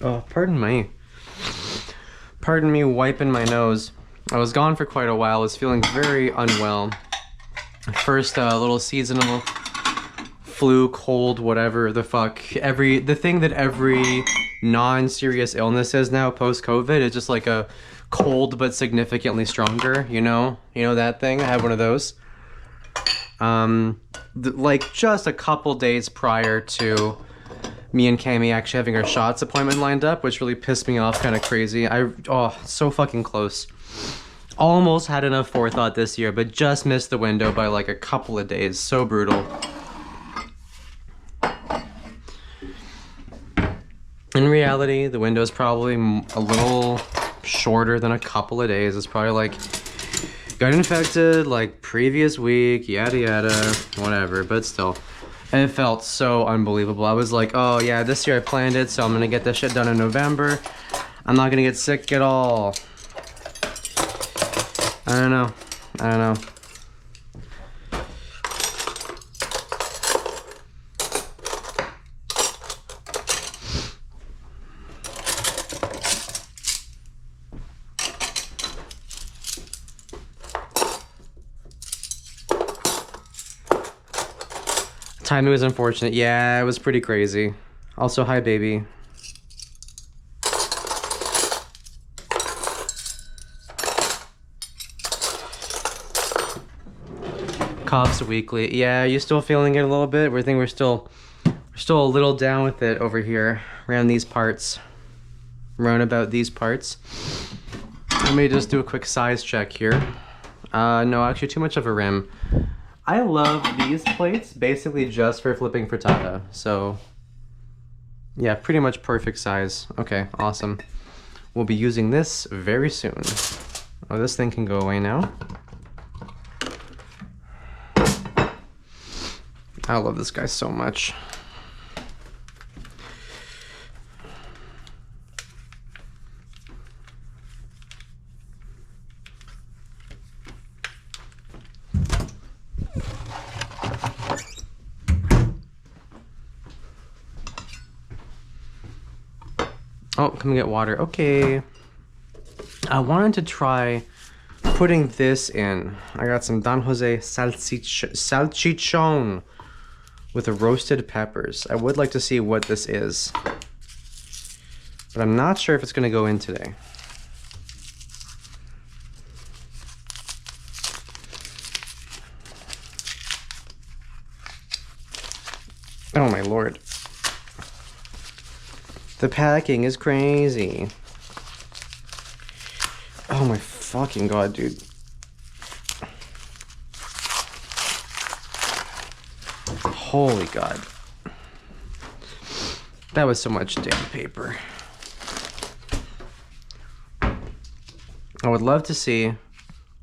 Oh, pardon me wiping my nose. I was gone for quite a while. I was feeling very unwell. First little seasonal flu, cold, whatever the fuck. The thing that every non-serious illness is now post-COVID is just like a cold but significantly stronger, you know? You know that thing? I have one of those. Like just a couple days prior to me and Cami actually having our shots appointment lined up, which really pissed me off kind of crazy. Oh, so fucking close. Almost had enough forethought this year, but just missed the window by like a couple of days. So brutal. In reality, the window is probably a little shorter than a couple of days. It's probably like got infected like previous week, yada yada, whatever, but still. And it felt so unbelievable. I was like, oh yeah, this year I planned it, so I'm gonna get this shit done in November. I'm not gonna get sick at all. I don't know. I don't know. Timing was unfortunate. Yeah, it was pretty crazy. Also, hi, baby. Coughs weekly. Yeah, you still feeling it a little bit? We think we're still a little down with it over here around these parts. Around about these parts. Let me just do a quick size check here. No, actually too much of a rim. I love these plates basically just for flipping frittata. So yeah, pretty much perfect size. Okay, awesome. We'll be using this very soon. Oh, this thing can go away now. I love this guy so much. Oh, come get water. Okay. I wanted to try putting this in. I got some Don Jose salchichon with the roasted peppers. I would like to see what this is, but I'm not sure if it's gonna go in today. Oh my lord. The packing is crazy. Oh my fucking god, dude. Holy god. That was so much damn paper. I would love to see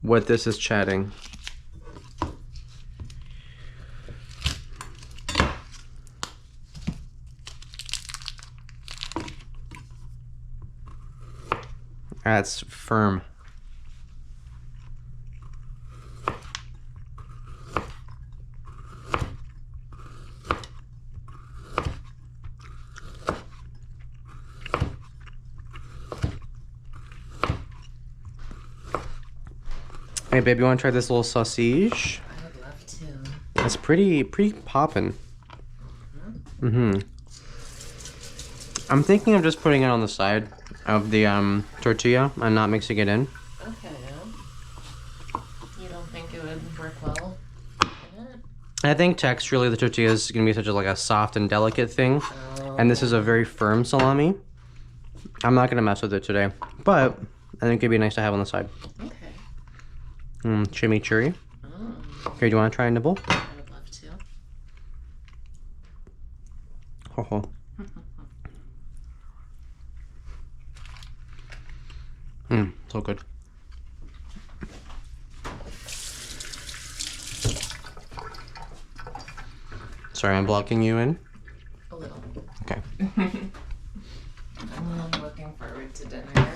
what this is chatting. That's firm. Hey babe, you wanna try this little sausage? I would love to. It's pretty poppin'. Mm-hmm. I'm thinking of just putting it on the side of the tortilla and not mixing it in. Okay. You don't think it would work well? I think texturally the tortilla is gonna be such a soft and delicate thing, and this is a very firm salami. I'm not gonna mess with it today, but I think it'd be nice to have on the side. Okay. Chimichurri. Okay, do you want to try a nibble? I would love to. Ho ho. So good. Sorry, I'm blocking you in. A little. Okay. I'm looking forward to dinner.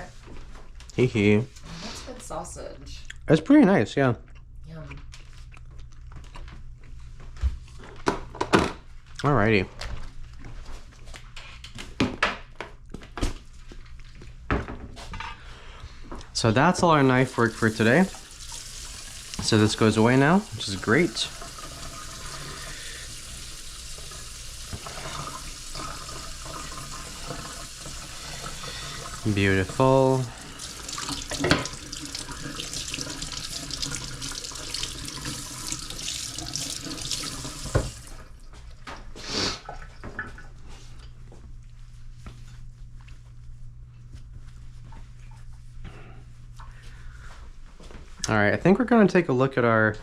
Hee hee. That's good sausage. It's pretty nice, yeah. Yum. Alrighty. So that's all our knife work for today. So this goes away now, which is great. Beautiful. All right, I think we're gonna take a look at our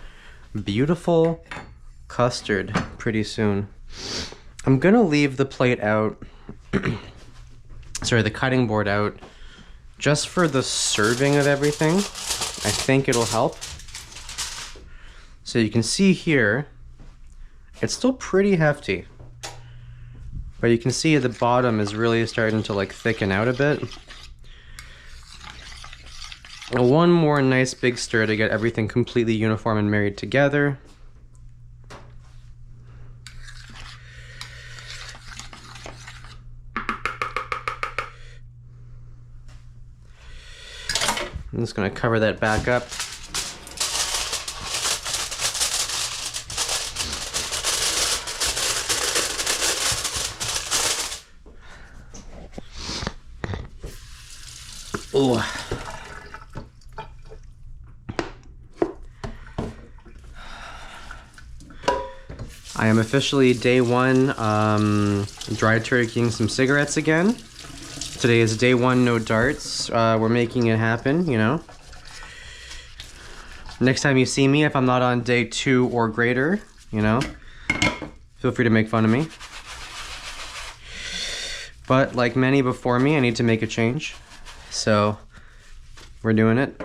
beautiful custard pretty soon. I'm gonna leave the plate out, sorry, the cutting board out, just for the serving of everything. I think it'll help. So you can see here, it's still pretty hefty, but you can see at the bottom is really starting to thicken out a bit. One more nice big stir to get everything completely uniform and married together. I'm just going to cover that back up. Oh. I am officially day one, dry turkeying some cigarettes again. Today is day one, no darts. We're making it happen, you know. Next time you see me, if I'm not on day 2 or greater, you know, feel free to make fun of me. But like many before me, I need to make a change. So we're doing it.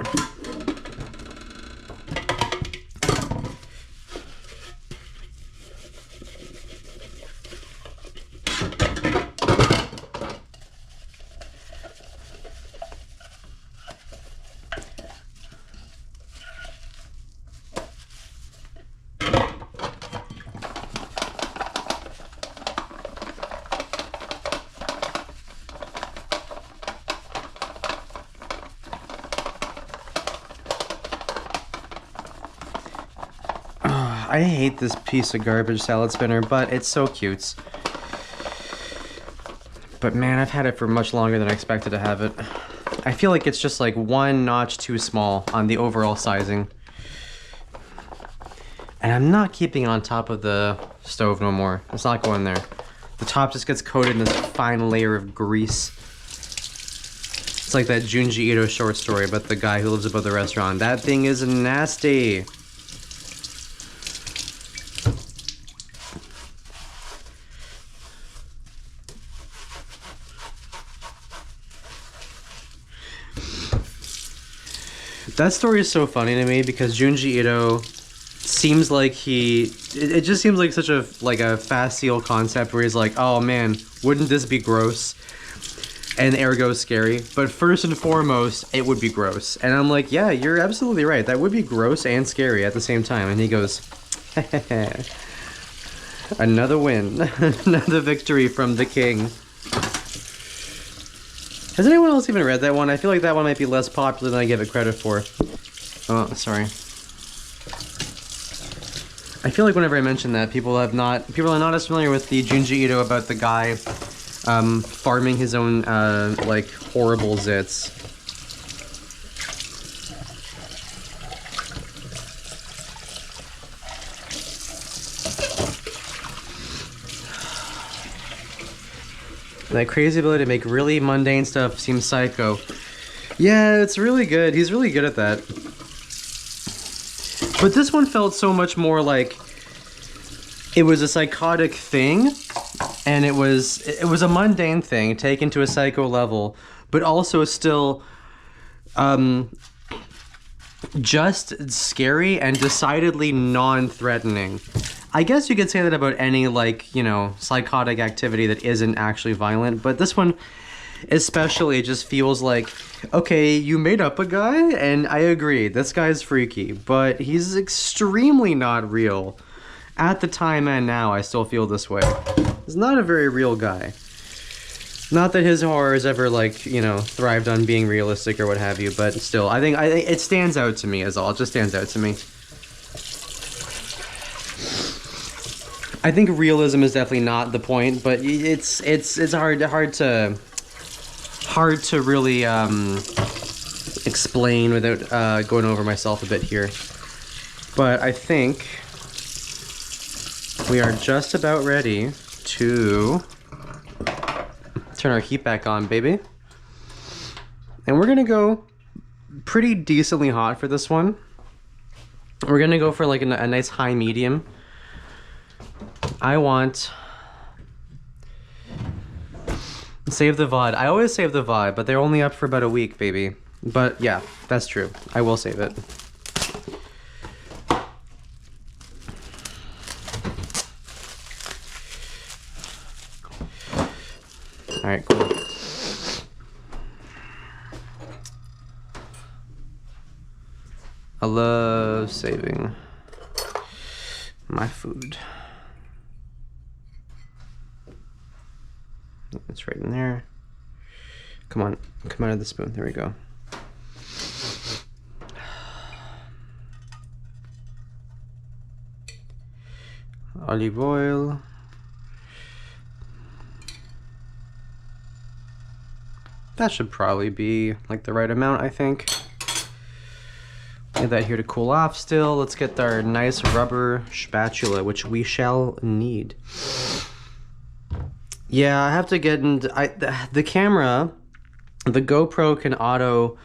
I hate this piece of garbage salad spinner, but it's so cute. But man, I've had it for much longer than I expected to have it. I feel like it's just like one notch too small on the overall sizing. And I'm not keeping it on top of the stove no more. It's not going there. The top just gets coated in this fine layer of grease. It's like that Junji Ito short story about the guy who lives above the restaurant. That thing is nasty. That story is so funny to me because Junji Ito seems like it just seems like such a facile concept where he's like, oh man, wouldn't this be gross? And ergo scary. But first and foremost, it would be gross. And I'm like, yeah, you're absolutely right. That would be gross and scary at the same time. And he goes, another win. Another victory from the king. Has anyone else even read that one? I feel like that one might be less popular than I give it credit for. Oh, sorry. I feel like whenever I mention that, people are not as familiar with the Junji Ito about the guy farming his own like horrible zits. That crazy ability to make really mundane stuff seem psycho. Yeah, it's really good. He's really good at that. But this one felt so much more like it was a psychotic thing, and it was a mundane thing taken to a psycho level, but also still just scary and decidedly non-threatening. I guess you could say that about any, like, you know, psychotic activity that isn't actually violent, but this one especially just feels like, okay, you made up a guy, and I agree, this guy's freaky, but he's extremely not real. At the time and now, I still feel this way. He's not a very real guy. Not that his horror has ever, like, you know, thrived on being realistic or what have you, but still, I think it stands out to me, is all. It just stands out to me. I think realism is definitely not the point, but it's hard to really explain without going over myself a bit here. But I think we are just about ready to turn our heat back on, baby. And we're gonna go pretty decently hot for this one. We're gonna go for like a nice high medium. I want... Save the VOD. I always save the VOD, but they're only up for about a week, baby. But yeah, that's true. I will save it. Alright, cool. I love saving my food. It's right in there. Come on, come out of the spoon. There we go. Olive oil. That should probably be like the right amount, I think. Get that here to cool off still. Let's get our nice rubber spatula, which we shall need. Yeah, I have to get into the camera. The GoPro can auto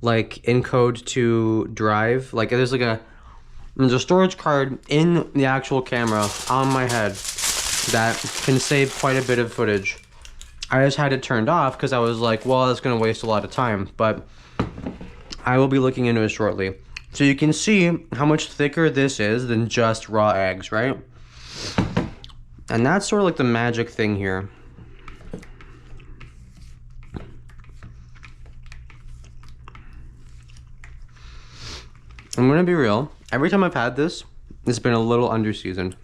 like encode to drive. Like there's a storage card in the actual camera on my head that can save quite a bit of footage. I just had it turned off because I was like, well, that's gonna waste a lot of time, but I will be looking into it shortly. So you can see how much thicker this is than just raw eggs, right? And that's sort of like the magic thing here. I'm gonna be real. Every time I've had this, it's been a little under-seasoned.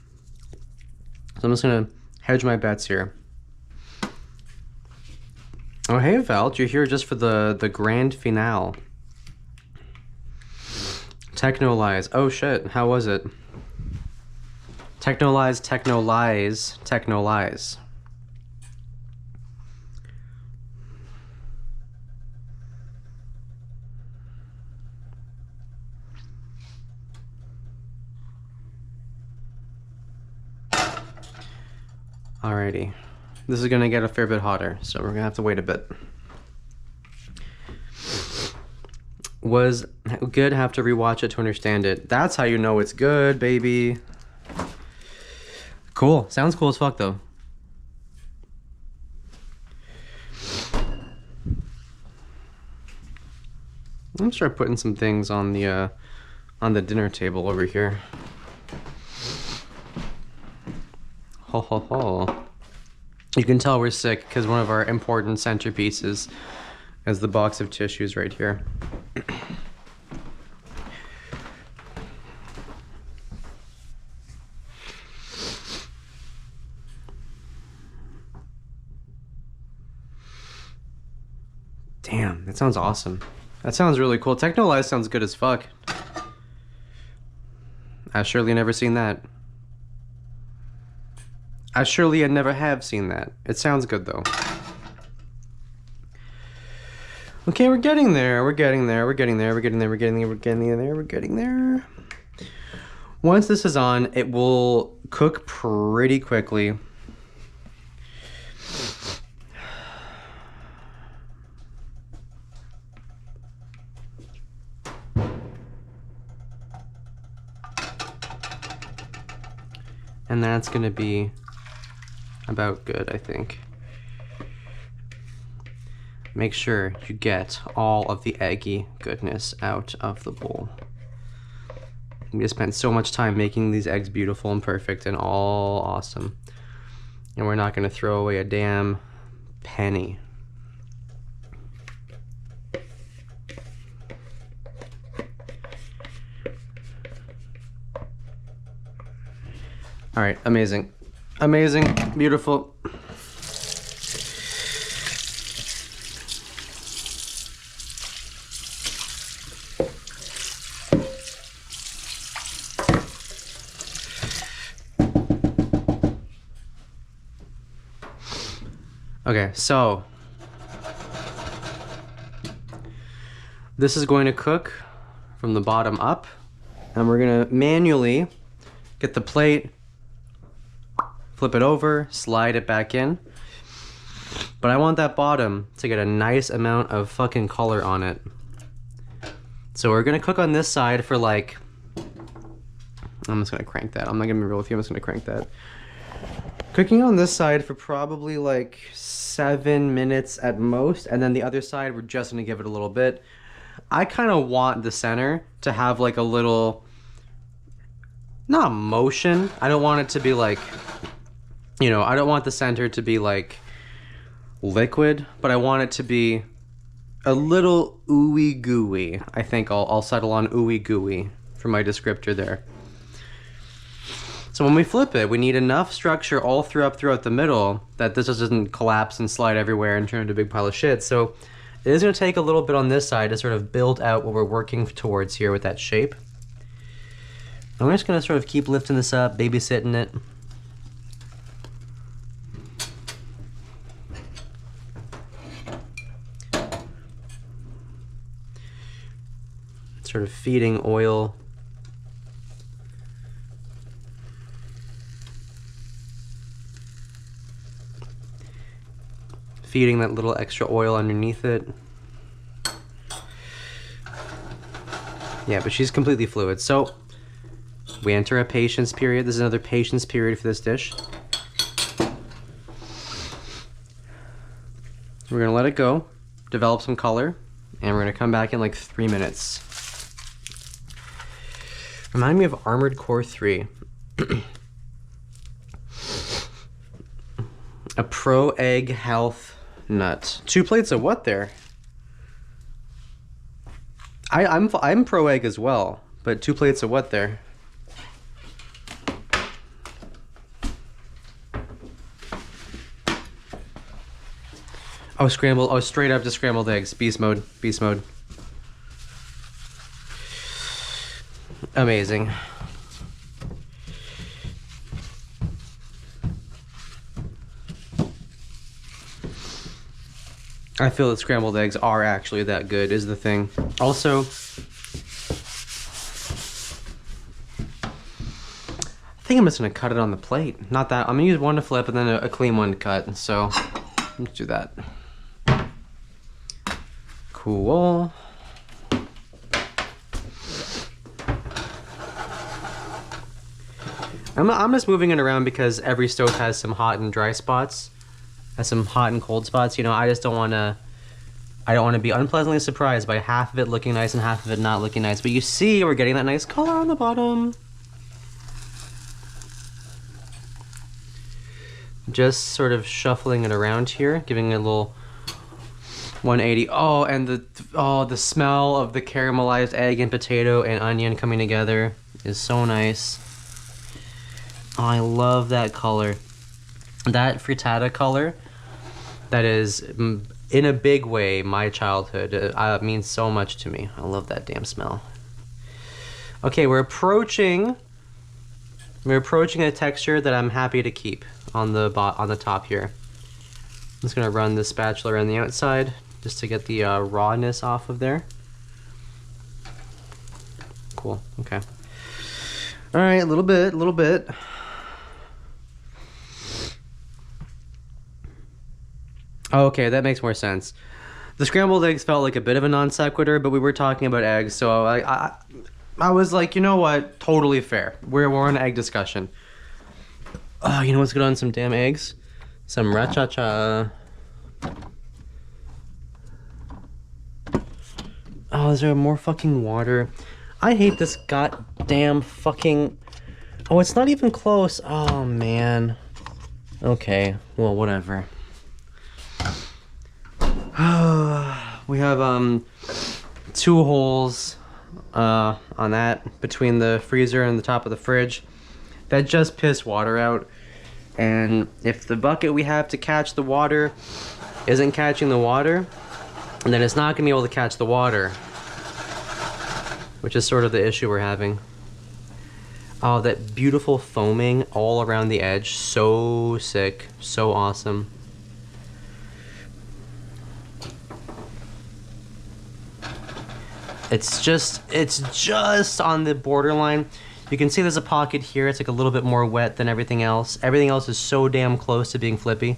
So I'm just gonna hedge my bets here. Oh, hey, Velt, you're here just for the grand finale. Technolize. Oh, shit. How was it? Technolize, Technolize, Technolize. Alrighty. This is gonna get a fair bit hotter, so we're gonna have to wait a bit. Was good, have to rewatch it to understand it. That's how you know it's good, baby. Cool. Sounds cool as fuck, though. I'm gonna start putting some things on the dinner table over here. Ho ho ho. You can tell we're sick because one of our important centerpieces is the box of tissues right here. Damn, that sounds awesome. That sounds really cool. Technolize sounds good as fuck. I've surely never seen that. I surely never have seen that. It sounds good though. Okay, we're getting there. We're getting there. We're getting there. We're getting there. We're getting there. We're getting there. We're getting there. Once this is on, it will cook pretty quickly. And that's gonna be about good, I think. Make sure you get all of the eggy goodness out of the bowl. We just spent so much time making these eggs beautiful and perfect and all awesome. And we're not gonna throw away a damn penny. All right, amazing. Amazing, beautiful. Okay, so this is going to cook from the bottom up, and we're gonna manually get the plate, flip it over, slide it back in. But I want that bottom to get a nice amount of fucking color on it. So we're gonna cook on this side for like, I'm just gonna crank that. I'm not gonna be real with you, I'm just gonna crank that. Cooking on this side for probably like 7 minutes at most, and then the other side we're just gonna give it a little bit. I kind of want the center to have like a little, not motion. I don't want it to be like, you know, I don't want the center to be like liquid, but I want it to be a little ooey gooey. I think I'll settle on ooey gooey for my descriptor there. So when we flip it, we need enough structure all throughout the middle that this just doesn't collapse and slide everywhere and turn into a big pile of shit. So it is going to take a little bit on this side to sort of build out what we're working towards here with that shape. I'm just going to sort of keep lifting this up, babysitting it. Sort of feeding oil. Feeding that little extra oil underneath it. Yeah, but she's completely fluid. So we enter a patience period. This is another patience period for this dish. We're gonna let it go, develop some color, and we're gonna come back in like 3 minutes. Remind me of Armored Core 3. A pro egg health nut. 2 plates of what there? I'm pro egg as well, but 2 plates of what there? Oh, scrambled. Oh, straight up just scrambled eggs. Beast mode. Beast mode. Amazing. I feel that scrambled eggs are actually that good, is the thing. Also, I think I'm just gonna cut it on the plate. Not that, I'm gonna use one to flip and then a clean one to cut. So let's do that. Cool. I'm just moving it around because every stove has some hot and dry spots, has some hot and cold spots. You know, I just don't want to be unpleasantly surprised by half of it looking nice and half of it not looking nice. But you see, we're getting that nice color on the bottom. Just sort of shuffling it around here, giving it a little 180. Oh, and the smell of the caramelized egg and potato and onion coming together is so nice. Oh, I love that color. That frittata color, that is, in a big way, my childhood. It means so much to me. I love that damn smell. Okay, we're approaching a texture that I'm happy to keep on the top here. I'm just gonna run the spatula around the outside just to get the rawness off of there. Cool. Okay. All right, a little bit. Okay, that makes more sense. The scrambled eggs felt like a bit of a non sequitur, but we were talking about eggs, so I was like, you know what? Totally fair. We're on an egg discussion. Oh, you know what's good on some damn eggs? Some rachacha. Oh, is there more fucking water? I hate this goddamn fucking... Oh, it's not even close. Oh, man. Okay, well, whatever. We have 2 holes on that between the freezer and the top of the fridge that just piss water out, and if the bucket we have to catch the water isn't catching the water, then it's not gonna be able to catch the water, which is sort of the issue we're having. Oh, that beautiful foaming all around the edge, so sick, so awesome. It's just on the borderline. You can see there's a pocket here. It's like a little bit more wet than everything else. Everything else is so damn close to being flippable.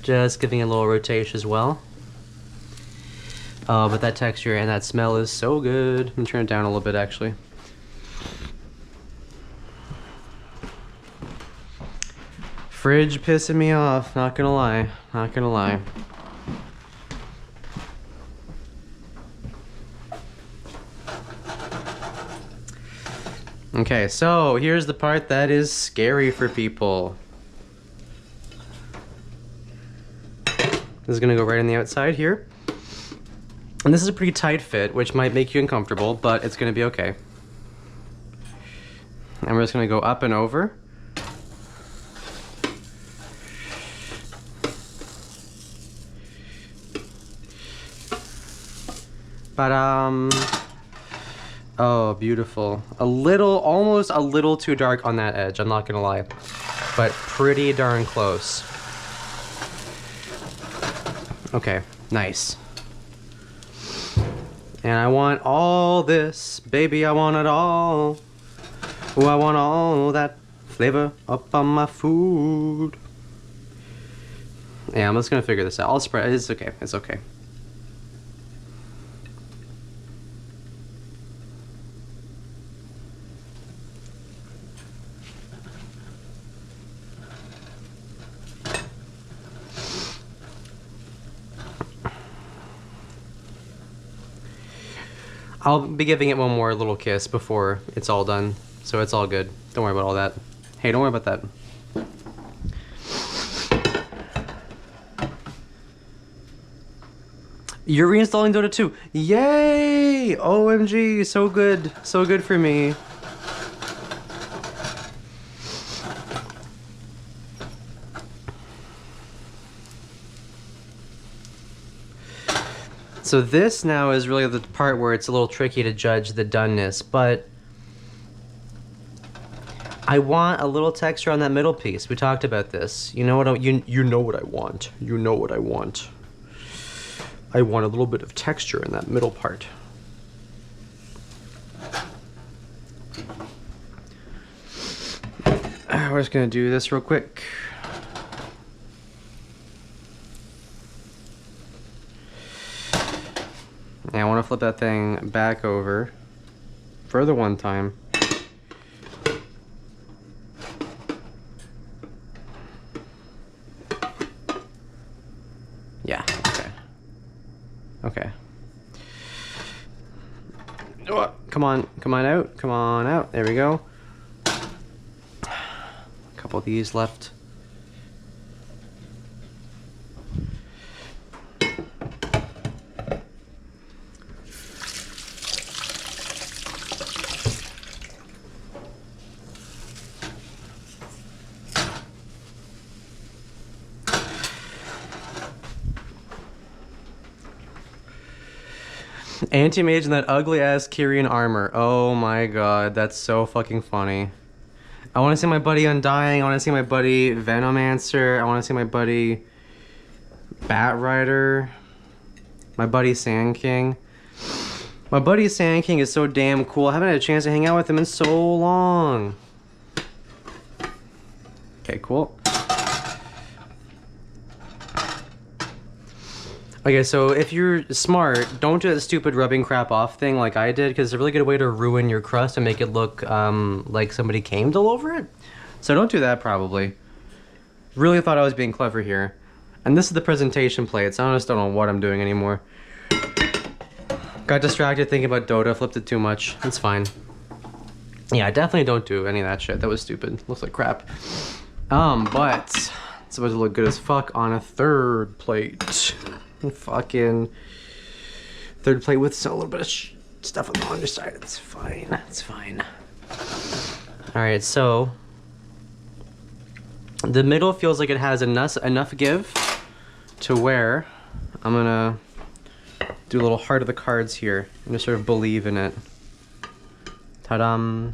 Just giving it a little rotation as well. But that texture and that smell is so good. I'm gonna turn it down a little bit actually. Fridge pissing me off, not gonna lie. Okay, so here's the part that is scary for people. This is gonna go right on the outside here. And this is a pretty tight fit, which might make you uncomfortable, but it's gonna be okay. And we're just gonna go up and over. Oh, beautiful. Almost a little too dark on that edge, I'm not gonna lie. But pretty darn close. Okay, nice. And I want all this, baby, I want it all. Oh, I want all that flavor up on my food. Yeah, I'm just gonna figure this out. I'll spread, it's okay, it's okay. I'll be giving it one more little kiss before it's all done, so it's all good. Don't worry about all that. Hey, don't worry about that. You're reinstalling Dota 2. Yay! OMG, so good. So good for me. So this now is really the part where it's a little tricky to judge the doneness, but I want a little texture on that middle piece. We talked about this. You know what you know what I want. You know what I want. I want a little bit of texture in that middle part. We're just gonna do this real quick. And I want to flip that thing back over for the one time. Yeah, okay. Okay. Oh, come on out, come on out. There we go. A couple of these left. Anti-mage in that ugly ass Kyrian armor. Oh my god, that's so fucking funny. I want to see my buddy Undying. I want to see my buddy Venomancer. I want to see my buddy Bat Rider. My buddy Sand King. My buddy Sand King is so damn cool. I haven't had a chance to hang out with him in so long. Okay, cool. Okay, so if you're smart, don't do that stupid rubbing crap off thing like I did, because it's a really good way to ruin your crust and make it look like somebody camed all over it. So don't do that, probably. Really thought I was being clever here. And this is the presentation plate, so I just don't know what I'm doing anymore. Got distracted thinking about Dota, flipped it too much. It's fine. Yeah, definitely don't do any of that shit. That was stupid. Looks like crap. But it's supposed to look good as fuck on a third plate. Fucking third plate with a little bit of stuff on the underside. It's fine. It's fine. All right, so the middle feels like it has enough give to where I'm gonna do a little heart of the cards here and just sort of believe in it. Ta-da!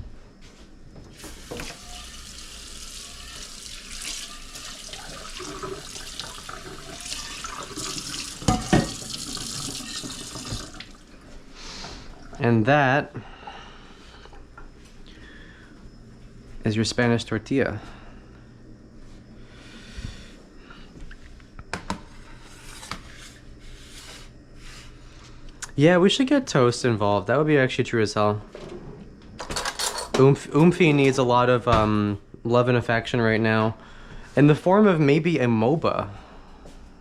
And that is your Spanish tortilla. Yeah, we should get toast involved. That would be actually true as hell. Oomphy needs a lot of love and affection right now. In the form of maybe a MOBA.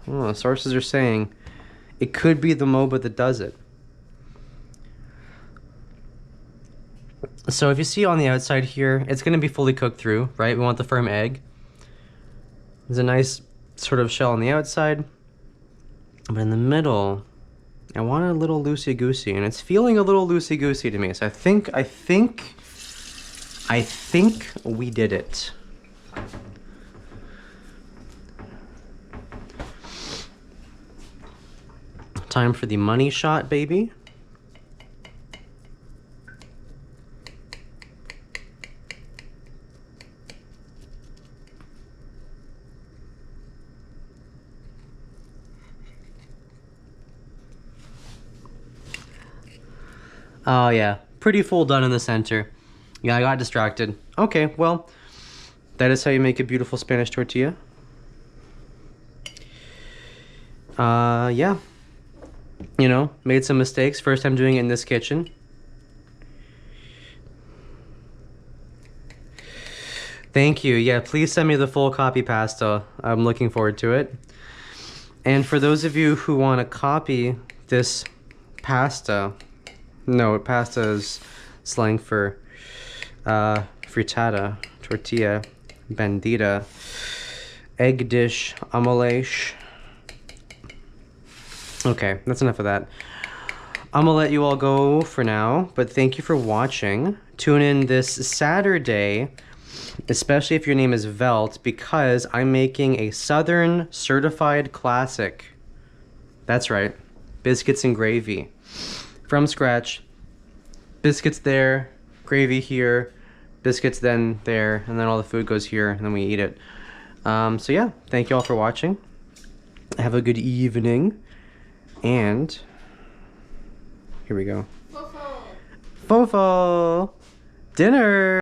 Oh, sources are saying it could be the MOBA that does it. So if you see on the outside here, it's going to be fully cooked through, right? We want the firm egg. There's a nice sort of shell on the outside. But in the middle, I want it a little loosey-goosey, and it's feeling a little loosey-goosey to me. So I think we did it. Time for the money shot, baby. Oh yeah, pretty full done in the center. Yeah, I got distracted. Okay, well, that is how you make a beautiful Spanish tortilla. Yeah. You know, made some mistakes. First time doing it in this kitchen. Thank you. Yeah, please send me the full copy pasta. I'm looking forward to it. And for those of you who want to copy this pasta, no, pasta is slang for frittata, tortilla, bandita, egg dish, omelette. Okay, that's enough of that. I'm gonna let you all go for now, but thank you for watching. Tune in this Saturday, especially if your name is Velt, because I'm making a Southern certified classic. That's right, biscuits and gravy. From scratch, biscuits there, gravy here, biscuits then there, and then all the food goes here, and then we eat it. So yeah, thank you all for watching. Have a good evening, and here we go. Fofo! Dinner!